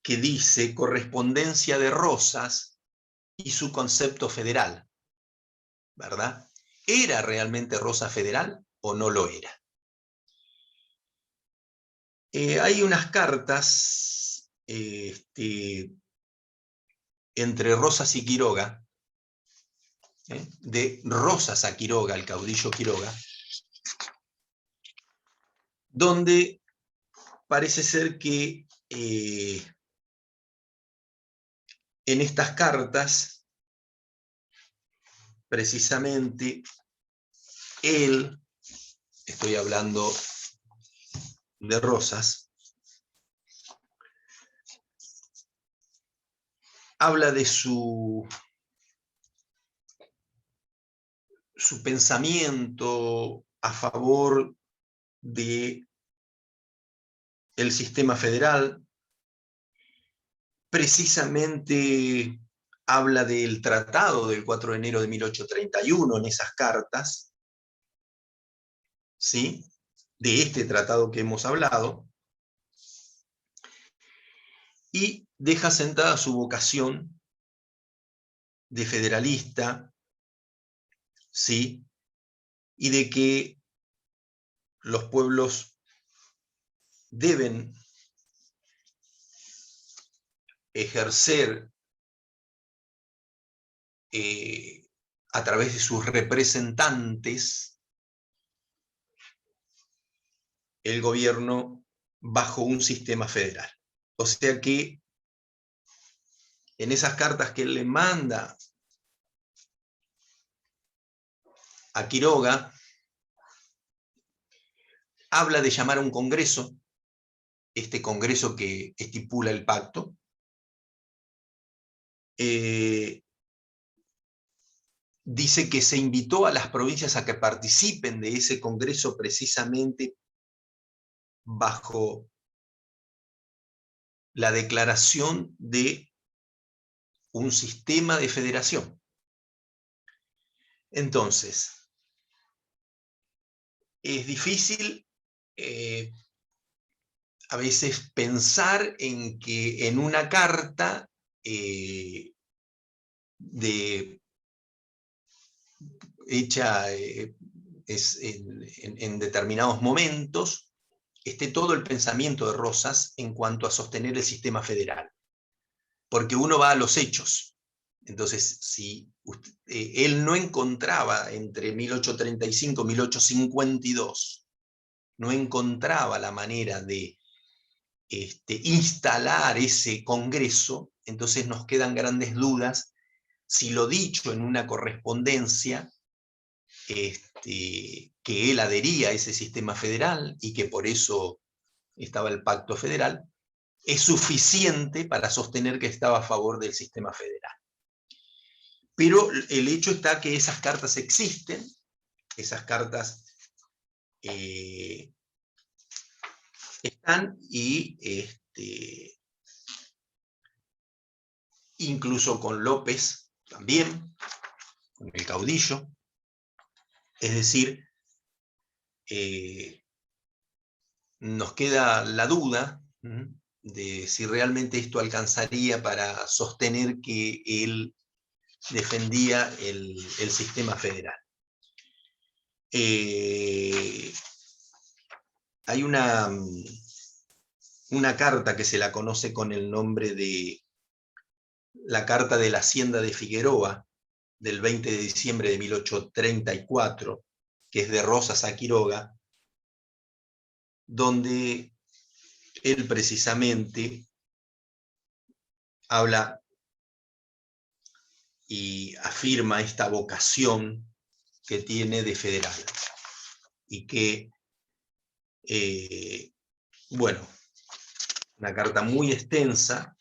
que dice correspondencia de Rosas y su concepto federal, ¿verdad? ¿Era realmente Rosas federal o no lo era? Hay unas cartas entre Rosas y Quiroga, de Rosas a Quiroga, el caudillo Quiroga, donde parece ser que en estas cartas, precisamente, él, estoy hablando de Rosas, habla de su pensamiento a favor de el sistema federal. Precisamente habla del tratado del 4 de enero de 1831 en esas cartas, ¿sí? De este tratado que hemos hablado, y deja sentada su vocación de federalista, ¿sí? Y de que los pueblos deben ejercer a través de sus representantes el gobierno bajo un sistema federal. O sea que en esas cartas que él le manda a Quiroga, habla de llamar a un congreso, este congreso que estipula el pacto, dice que se invitó a las provincias a que participen de ese congreso precisamente bajo la declaración de un sistema de federación. Entonces, es difícil a veces pensar en que en una carta hecha en determinados momentos, esté todo el pensamiento de Rosas en cuanto a sostener el sistema federal. Porque uno va a los hechos. Entonces, si él no encontraba entre 1835 y 1852, no encontraba la manera de instalar ese congreso, entonces nos quedan grandes dudas si lo dicho en una correspondencia, que él adhería a ese sistema federal y que por eso estaba el pacto federal, es suficiente para sostener que estaba a favor del sistema federal. Pero el hecho está que esas cartas existen, esas cartas están, y incluso con López también, con el caudillo. Es decir, nos queda la duda de si realmente esto alcanzaría para sostener que él defendía el sistema federal. Hay una carta que se la conoce con el nombre de la Carta de la Hacienda de Figueroa, del 20 de diciembre de 1834, que es de Rosas a Quiroga, donde él precisamente habla y afirma esta vocación que tiene de federal. Y que, bueno, una carta muy extensa,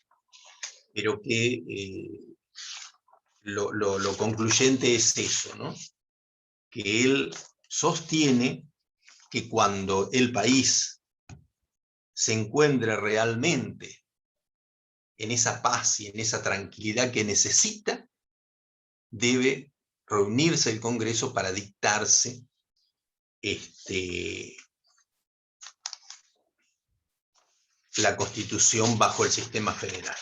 pero que lo concluyente es eso, ¿no? Que él sostiene que cuando el país se encuentre realmente en esa paz y en esa tranquilidad que necesita, debe reunirse el Congreso para dictarse la Constitución bajo el sistema federal.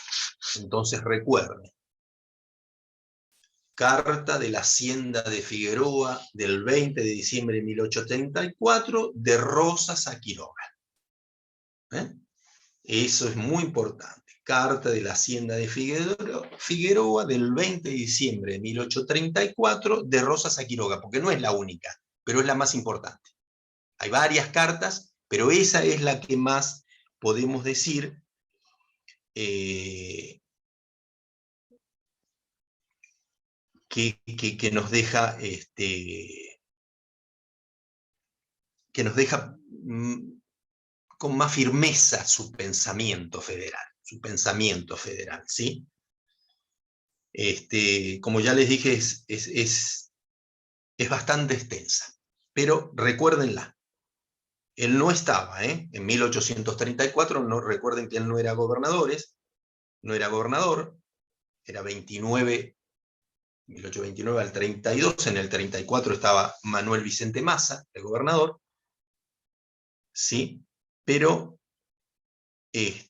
Entonces recuerden, Carta de la Hacienda de Figueroa del 20 de diciembre de 1834, de Rosas a Quiroga. Eso es muy importante. Carta de la Hacienda de Figueroa del 20 de diciembre de 1834 de Rosas a Quiroga, porque no es la única, pero es la más importante. Hay varias cartas, pero esa es la que más podemos decir que nos deja, con más firmeza su pensamiento federal, ¿sí? Como ya les dije, es bastante extensa, pero recuérdenla. Él no estaba, en 1834, no, recuerden que él no era gobernador, era 1829 al 32, en el 34 estaba Manuel Vicente Massa, el gobernador, ¿sí? Pero es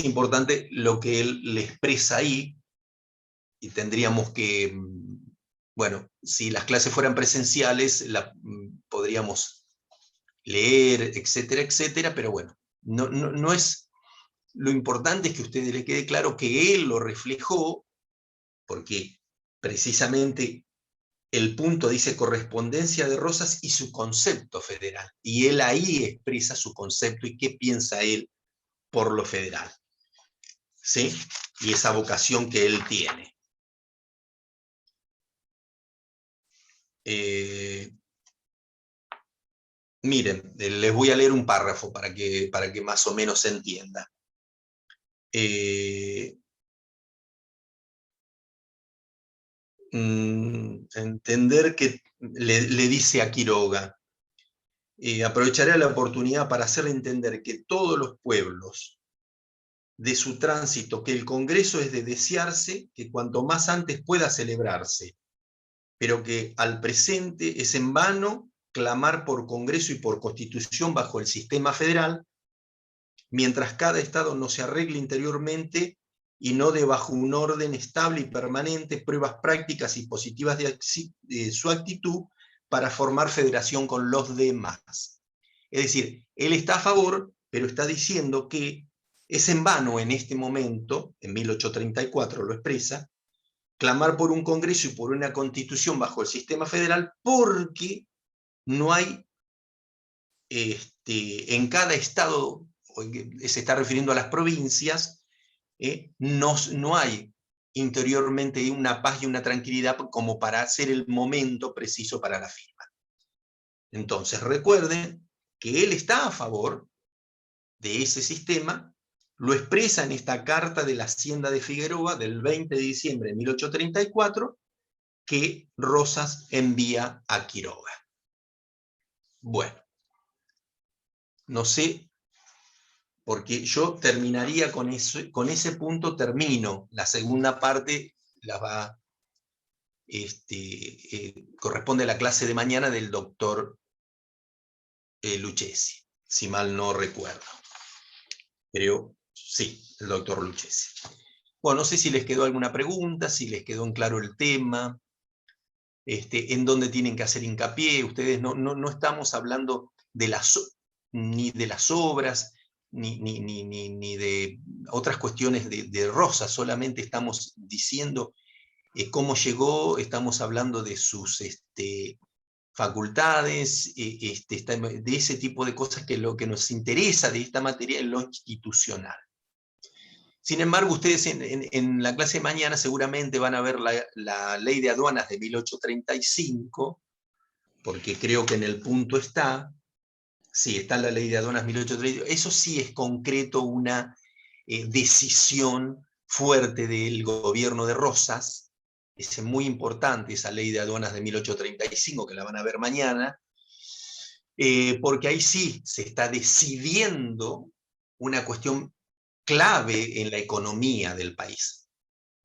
importante lo que él le expresa ahí, y tendríamos que, bueno, si las clases fueran presenciales, podríamos leer, etcétera, etcétera, pero bueno, no es, lo importante es que a ustedes les quede claro que él lo reflejó, porque precisamente el punto dice correspondencia de Rosas y su concepto federal, y él ahí expresa su concepto y qué piensa él por lo federal, ¿sí? Y esa vocación que él tiene. Miren, les voy a leer un párrafo para que más o menos se entienda. Entender que le dice a Quiroga, aprovecharé la oportunidad para hacerle entender que todos los pueblos de su tránsito, que el Congreso es de desearse que cuanto más antes pueda celebrarse, pero que al presente es en vano clamar por Congreso y por Constitución bajo el sistema federal, mientras cada Estado no se arregle interiormente y no dé bajo un orden estable y permanente pruebas prácticas y positivas de su actitud para formar federación con los demás. Es decir, él está a favor, pero está diciendo que es en vano en este momento, en 1834 lo expresa, clamar por un Congreso y por una Constitución bajo el sistema federal, porque no hay en cada estado, se está refiriendo a las provincias, no hay interiormente una paz y una tranquilidad como para hacer el momento preciso para la firma. Entonces recuerden que él está a favor de ese sistema, lo expresa en esta carta de la Hacienda de Figueroa del 20 de diciembre de 1834, que Rosas envía a Quiroga. Bueno, no sé, porque yo terminaría con ese punto, termino. La segunda parte la va, corresponde a la clase de mañana del doctor Lucchesi, si mal no recuerdo. Creo, sí, el doctor Lucchesi. Bueno, no sé si les quedó alguna pregunta, si les quedó en claro el tema, en dónde tienen que hacer hincapié. Ustedes no estamos hablando ni de las obras, ni de otras cuestiones de Rosas, solamente estamos diciendo cómo llegó, estamos hablando de sus facultades, de ese tipo de cosas, que lo que nos interesa de esta materia es lo institucional. Sin embargo, ustedes en la clase de mañana seguramente van a ver la Ley de Aduanas de 1835, porque creo que en el punto está, sí, está la Ley de Aduanas 1835, eso sí es concreto, una decisión fuerte del gobierno de Rosas, es muy importante esa Ley de Aduanas de 1835, que la van a ver mañana, porque ahí sí se está decidiendo una cuestión clave en la economía del país.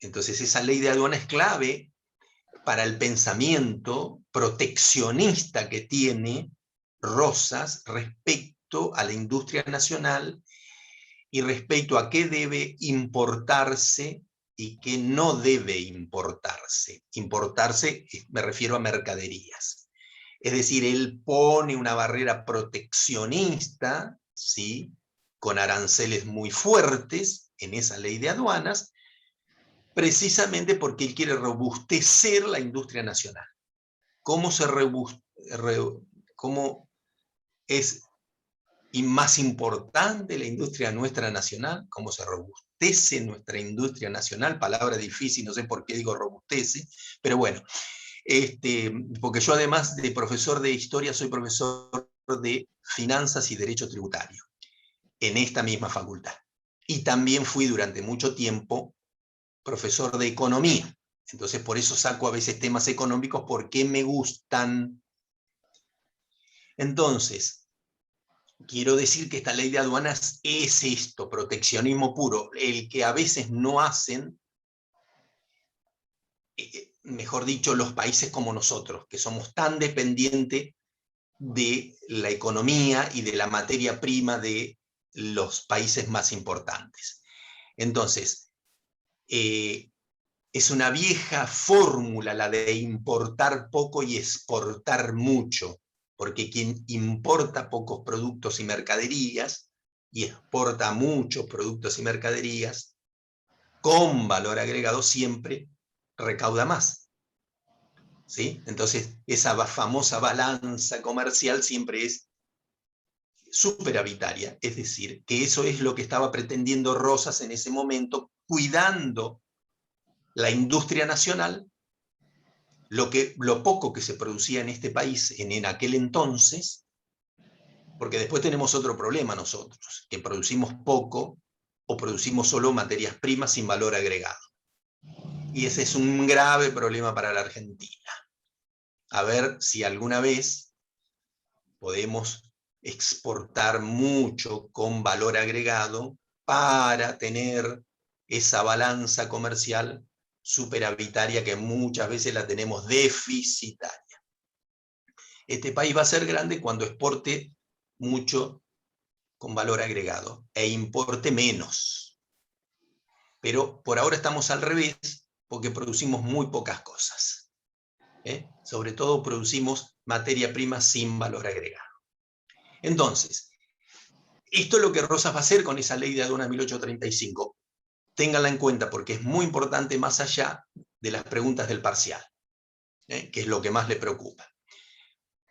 Entonces esa ley de aduana es clave para el pensamiento proteccionista que tiene Rosas respecto a la industria nacional y respecto a qué debe importarse y qué no debe importarse. Importarse, me refiero a mercaderías. Es decir, él pone una barrera proteccionista, ¿sí?, con aranceles muy fuertes en esa ley de aduanas, precisamente porque él quiere robustecer la industria nacional. ¿Cómo cómo es más importante la industria nuestra nacional? ¿Cómo se robustece nuestra industria nacional? Palabra difícil, no sé por qué digo robustece, pero bueno, porque yo además de profesor de historia, soy profesor de finanzas y derecho tributario en esta misma facultad. Y también fui durante mucho tiempo profesor de economía. Entonces por eso saco a veces temas económicos porque me gustan. Entonces, quiero decir que esta ley de aduanas es esto, proteccionismo puro, el que a veces no hacen, mejor dicho, los países como nosotros, que somos tan dependientes de la economía y de la materia prima de los países más importantes. Entonces, es una vieja fórmula la de importar poco y exportar mucho, porque quien importa pocos productos y mercaderías y exporta muchos productos y mercaderías con valor agregado siempre recauda más. ¿Sí? Entonces, esa famosa balanza comercial siempre es superavitaria, es decir, que eso es lo que estaba pretendiendo Rosas en ese momento, cuidando la industria nacional, lo poco que se producía en este país en aquel entonces, porque después tenemos otro problema nosotros, que producimos poco o producimos solo materias primas sin valor agregado. Y ese es un grave problema para la Argentina. A ver si alguna vez podemos exportar mucho con valor agregado para tener esa balanza comercial superavitaria que muchas veces la tenemos deficitaria. Este país va a ser grande cuando exporte mucho con valor agregado e importe menos. Pero por ahora estamos al revés porque producimos muy pocas cosas. Sobre todo producimos materia prima sin valor agregado. Entonces, esto es lo que Rosas va a hacer con esa ley de aduana 1835. Ténganla en cuenta porque es muy importante más allá de las preguntas del parcial, que es lo que más le preocupa.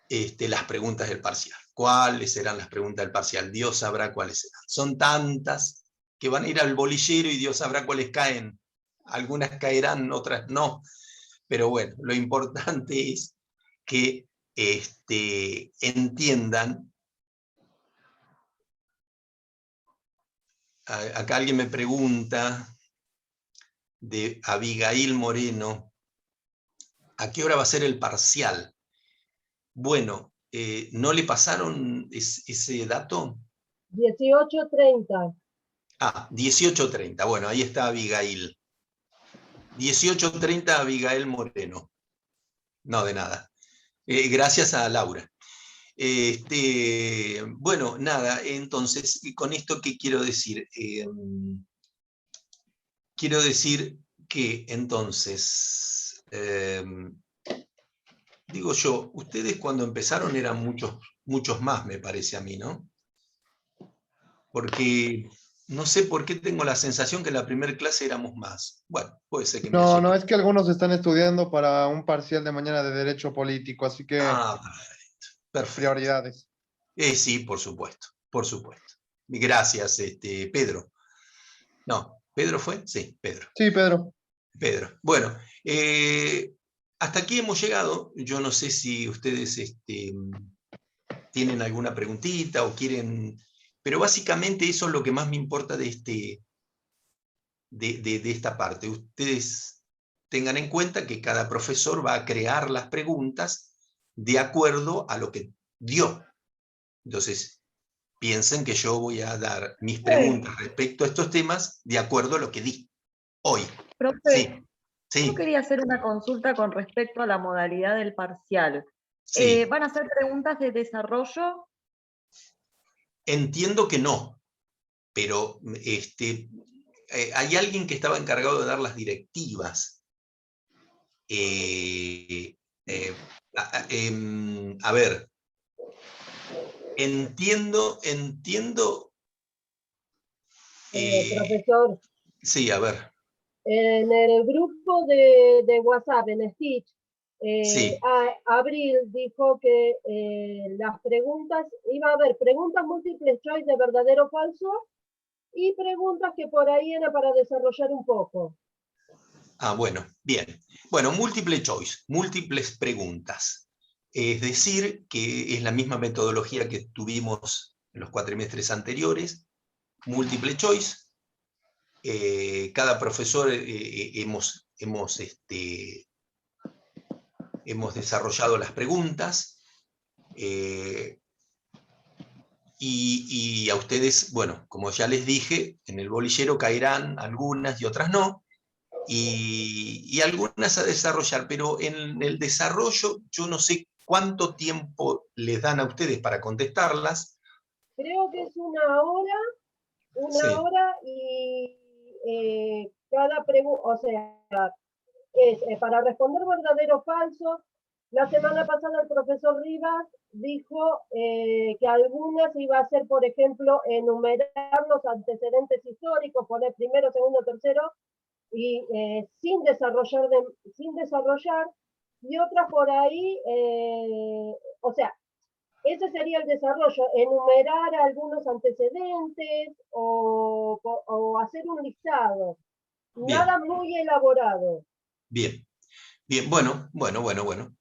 Las preguntas del parcial. ¿Cuáles serán las preguntas del parcial? Dios sabrá cuáles serán. Son tantas que van a ir al bolillero y Dios sabrá cuáles caen. Algunas caerán, otras no. Pero bueno, lo importante es que entiendan. Acá alguien me pregunta de Abigail Moreno, ¿a qué hora va a ser el parcial? Bueno, ¿no le pasaron ese dato? 18:30. Ah, 18:30. Bueno, ahí está Abigail. 18:30 Abigail Moreno. No, de nada. Gracias a Laura. Bueno, nada, entonces, con esto, ¿qué quiero decir? Quiero decir que, entonces, digo yo, ustedes cuando empezaron eran muchos más, me parece a mí, ¿no? Porque no sé por qué tengo la sensación que en la primera clase éramos más. Bueno, puede ser que me haya No, es que algunos están estudiando para un parcial de mañana de Derecho Político, así que perfecto. Prioridades. Sí, por supuesto, por supuesto. Gracias, Pedro. No, ¿Pedro fue? Sí, Pedro. Sí, Pedro. Pedro. Bueno, hasta aquí hemos llegado. Yo no sé si ustedes tienen alguna preguntita o quieren, pero básicamente eso es lo que más me importa de esta parte. Ustedes tengan en cuenta que cada profesor va a crear las preguntas de acuerdo a lo que dio. Entonces, piensen que yo voy a dar mis preguntas respecto a estos temas de acuerdo a lo que di hoy. Profe, Sí. yo quería hacer una consulta con respecto a la modalidad del parcial. Sí. ¿Van a hacer preguntas de desarrollo? Entiendo que no, pero hay alguien que estaba encargado de dar las directivas. A ver, entiendo. Profesor, Sí, a ver. en el grupo de WhatsApp, en Stitch, Sí. Abril dijo que las preguntas, iba a haber preguntas múltiples choice de verdadero o falso y preguntas que por ahí era para desarrollar un poco. Ah, bueno, bien. Bueno, múltiple choice, múltiples preguntas. Es decir, que es la misma metodología que tuvimos en los cuatrimestres anteriores. Múltiple choice. Cada profesor hemos desarrollado las preguntas. Y a ustedes, bueno, como ya les dije, en el bolillero caerán algunas y otras no. Y algunas a desarrollar, pero en el desarrollo yo no sé cuánto tiempo les dan a ustedes para contestarlas. Creo que es Sí. una hora y cada pregunta, o sea, es para responder verdadero o falso. La semana pasada el profesor Rivas dijo que algunas iba a hacer, por ejemplo, enumerar los antecedentes históricos, poner primero, segundo, tercero, y sin desarrollar, y otras por ahí, o sea, ese sería el desarrollo, enumerar algunos antecedentes o hacer un listado. Bien. Nada muy elaborado. Bien, bien, bueno,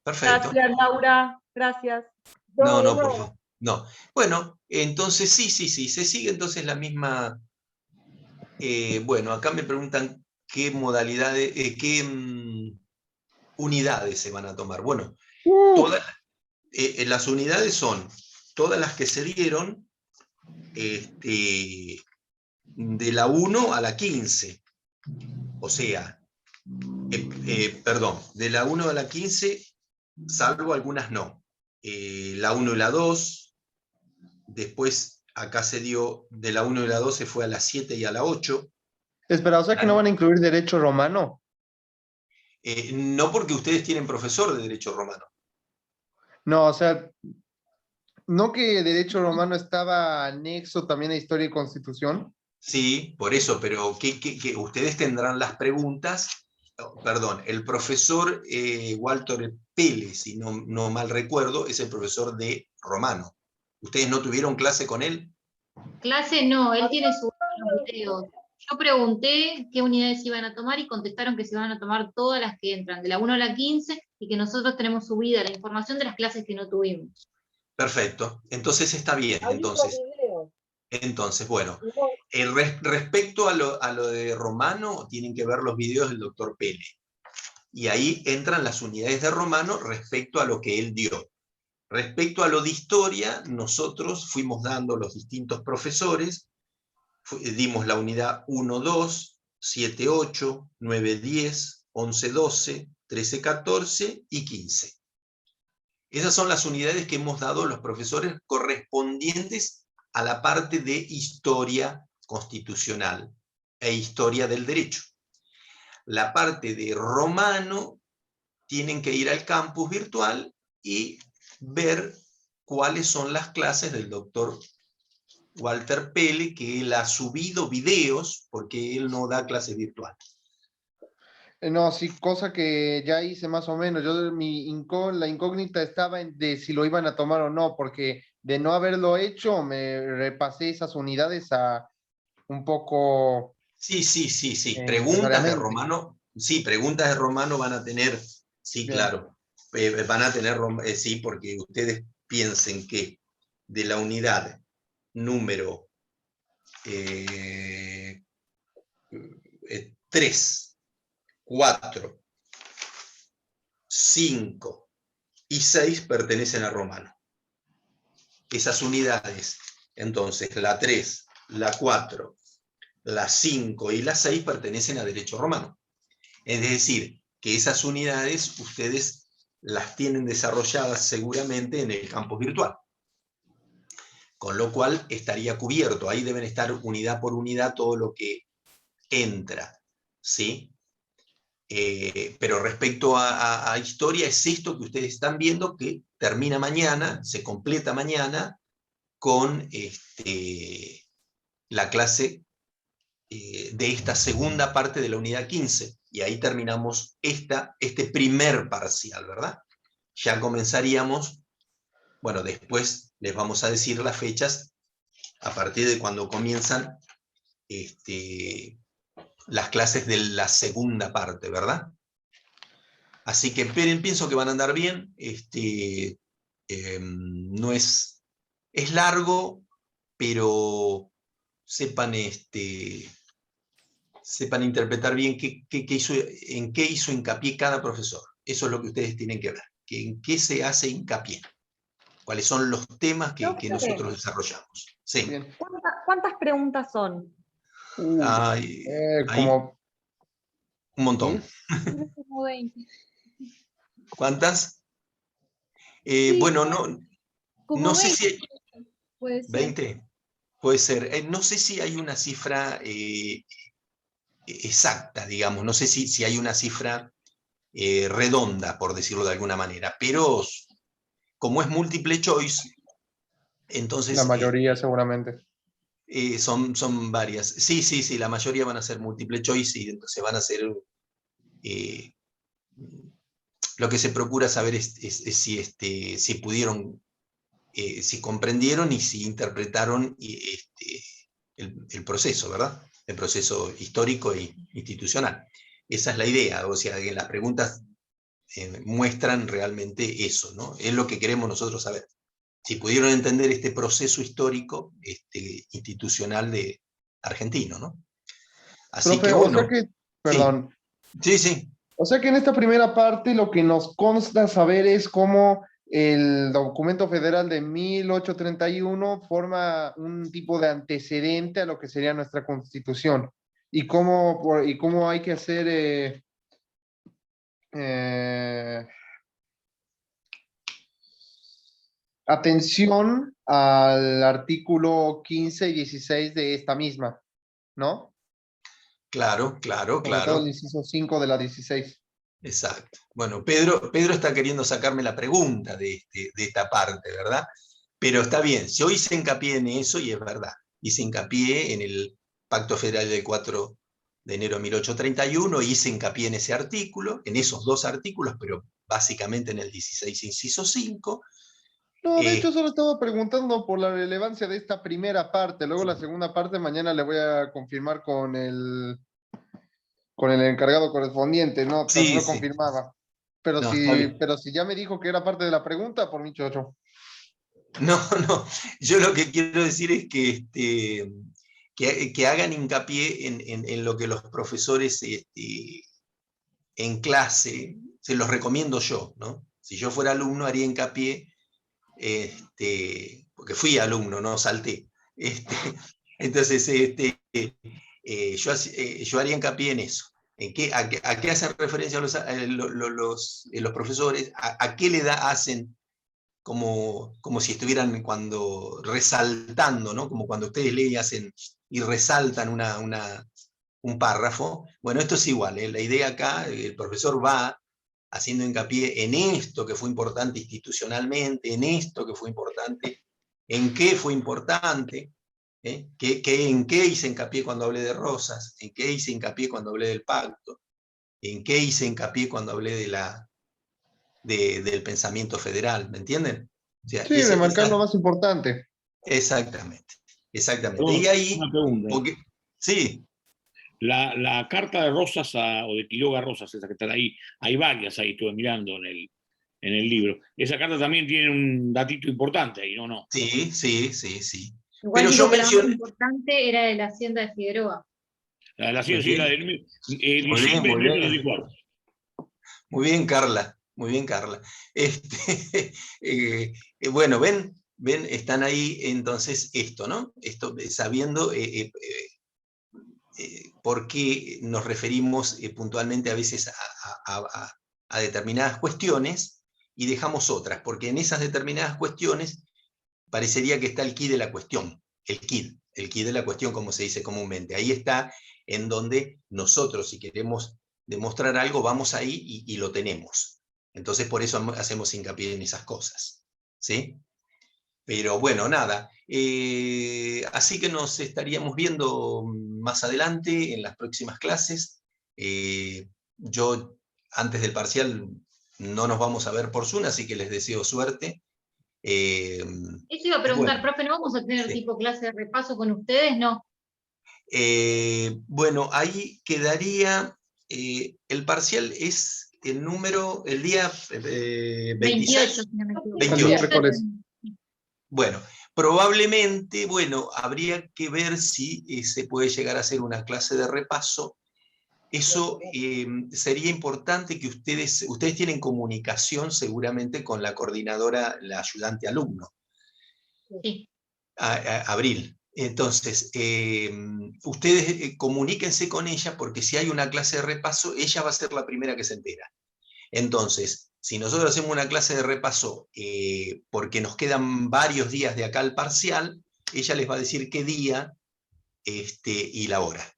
perfecto. Gracias, Laura. Gracias. No, por favor, no. Bueno, entonces sí, se sigue entonces la misma. Bueno, acá me preguntan qué modalidades, qué unidades se van a tomar. Bueno, todas las unidades son todas las que se dieron de la 1 a la 15. O sea, perdón, de la 1 a la 15, salvo algunas no. La 1 y la 2, después acá se dio, de la 1 y la 2 se fue a la 7 y a la 8. Espera, o sea que no van a incluir derecho romano. No, porque ustedes tienen profesor de Derecho Romano. No, o sea, ¿no que derecho romano estaba anexo también a historia y constitución? Sí, por eso, pero que ustedes tendrán las preguntas. Perdón, el profesor Walter Pérez, si no mal recuerdo, es el profesor de Romano. ¿Ustedes no tuvieron clase con él? Clase no, él tiene sus videos. Yo pregunté qué unidades iban a tomar y contestaron que se van a tomar todas las que entran, de la 1 a la 15, y que nosotros tenemos subida la información de las clases que no tuvimos. Perfecto, entonces está bien. Entonces, bueno, respecto a lo de Romano, tienen que ver los videos del doctor Pele. Y ahí entran las unidades de Romano respecto a lo que él dio. Respecto a lo de historia, nosotros fuimos dando los distintos profesores, dimos la unidad 1, 2, 7, 8, 9, 10, 11, 12, 13, 14 y 15. Esas son las unidades que hemos dado los profesores correspondientes a la parte de historia constitucional e historia del derecho. La parte de Romano tienen que ir al campus virtual y ver cuáles son las clases del doctor Walter Pele, que él ha subido videos porque él no da clases virtuales. No, sí, cosa que ya hice más o menos. Yo la incógnita estaba de si lo iban a tomar o no, porque de no haberlo hecho, me repasé esas unidades a un poco. Sí. Preguntas de Romano. Sí, preguntas de Romano van a tener. Sí, bien. Claro. Van a tener, sí, porque ustedes piensen que de la unidad número 3, 4, 5 y 6 pertenecen a Romano. Esas unidades, entonces, la 3, la 4, la 5 y la 6 pertenecen a Derecho Romano. Es decir, que esas unidades ustedes las tienen desarrolladas seguramente en el campus virtual. Con lo cual estaría cubierto. Ahí deben estar unidad por unidad todo lo que entra. ¿Sí? Pero respecto a historia, es esto que ustedes están viendo, que termina mañana, se completa mañana, con la clase de esta segunda parte de la unidad 15. Y ahí terminamos este primer parcial, ¿verdad? Ya comenzaríamos, bueno, después les vamos a decir las fechas a partir de cuando comienzan las clases de la segunda parte, ¿verdad? Así que pienso que van a andar bien. No es largo, pero sepan interpretar bien en qué hizo hincapié cada profesor. Eso es lo que ustedes tienen que ver, en qué se hace hincapié, cuáles son los temas que nosotros desarrollamos. Sí. ¿Cuántas preguntas son? Como un montón. Como 20. ¿Cuántas? Sí, bueno, como no sé 20, si hay... puede ser. 20, puede ser. No sé si hay una cifra exacta, digamos, no sé si hay una cifra redonda, por decirlo de alguna manera, pero como es múltiple choice, entonces... La mayoría seguramente. Son varias. Sí, la mayoría van a ser múltiple choice y entonces van a ser... lo que se procura saber es si pudieron, si comprendieron y si interpretaron el proceso, ¿verdad? El proceso histórico e institucional. Esa es la idea, o sea, que las preguntas muestran realmente eso, ¿no? Es lo que queremos nosotros saber. Si pudieron entender este proceso histórico institucional de argentino, ¿no? Así Profe, que bueno. o sea que, perdón. Sí. O sea que en esta primera parte lo que nos consta saber es cómo el documento federal de 1831 forma un tipo de antecedente a lo que sería nuestra constitución y cómo hay que hacer atención al artículo 15 y 16 de esta misma, ¿no? Claro. Sobre todo el inciso 5 de la 16. Exacto. Bueno, Pedro está queriendo sacarme la pregunta de esta parte, ¿verdad? Pero está bien, yo hice hincapié en eso y es verdad. Hice hincapié en el Pacto Federal del 4 de enero de 1831, hice hincapié en ese artículo, en esos dos artículos, pero básicamente en el 16, inciso 5. No, de hecho solo estaba preguntando por la relevancia de esta primera parte. Luego la segunda parte mañana le voy a confirmar con el encargado correspondiente, ¿no? Tan solo confirmaba. Pero No, si ya me dijo que era parte de la pregunta, por mi chocho. No, yo lo que quiero decir es que hagan hincapié en lo que los profesores en clase, se los recomiendo yo, ¿no? Si yo fuera alumno haría hincapié, porque fui alumno, no salté. Entonces, yo haría hincapié en eso. ¿A qué hacen referencia los profesores? ¿A qué le hacen como si estuvieran cuando resaltando, ¿no? Como cuando ustedes leen y resaltan un párrafo? Bueno, esto es igual, la idea acá, el profesor va haciendo hincapié en esto que fue importante institucionalmente, en esto que fue importante, en qué fue importante, ¿en qué hice hincapié cuando hablé de Rosas, en qué hice hincapié cuando hablé del pacto, en qué hice hincapié cuando hablé del pensamiento federal, ¿me entienden? O sea, Sí, remarcar lo más importante. Exactamente. Perdón, Y ahí, una pregunta. sí. La carta de Rosas o de Quiroga Rosas, esa que está ahí, hay varias ahí, estuve mirando en el libro. Esa carta también tiene un datito importante ahí, ¿no? Sí. Igual Pero digo yo que la más mencioné... importante era de la hacienda de Figueroa. La de la de diciembre de 1994. Muy bien, Carla. Bueno, ven, están ahí entonces esto, ¿no? Esto, sabiendo por qué nos referimos puntualmente a veces a determinadas cuestiones y dejamos otras, porque en esas determinadas cuestiones parecería que está el quid de la cuestión, el quid de la cuestión, como se dice comúnmente. Ahí está en donde nosotros, si queremos demostrar algo, vamos ahí y lo tenemos. Entonces por eso hacemos hincapié en esas cosas, ¿sí? Pero bueno, nada. Así que nos estaríamos viendo más adelante en las próximas clases. Yo, antes del parcial, no nos vamos a ver por Zoom, así que les deseo suerte. Eso iba a preguntar, bueno, profe, ¿no vamos a tener sí. tipo clase de repaso con ustedes? No. Bueno, ahí quedaría, el parcial es el día 26. 28, si no me equivoco. 28. Miércoles. Bueno, probablemente, bueno, habría que ver si se puede llegar a hacer una clase de repaso. Eso sería importante que ustedes tienen comunicación seguramente con la coordinadora, la ayudante alumno. Sí. Abril. Entonces, ustedes comuníquense con ella, porque si hay una clase de repaso, ella va a ser la primera que se entera. Entonces, si nosotros hacemos una clase de repaso porque nos quedan varios días de acá al parcial, ella les va a decir qué día y la hora.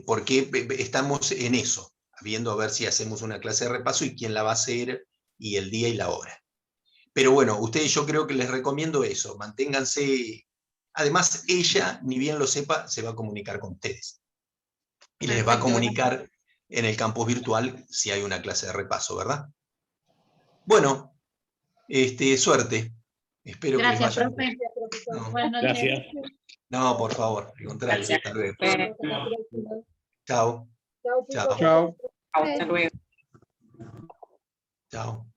Porque estamos en eso, viendo a ver si hacemos una clase de repaso y quién la va a hacer, y el día y la hora. Pero bueno, ustedes, yo creo que les recomiendo eso, manténganse. Además, ella, ni bien lo sepa, se va a comunicar con ustedes. Y les va a comunicar en el campus virtual si hay una clase de repaso, ¿verdad? Bueno, suerte. Espero que les Gracias, vaya bien. profe. No, Buenas noches. Gracias. no, por favor, al contrario, Gracias. hasta luego. Hasta la próxima. Chao. Chao, chicos. Chao. Chao. Hasta luego. Chao.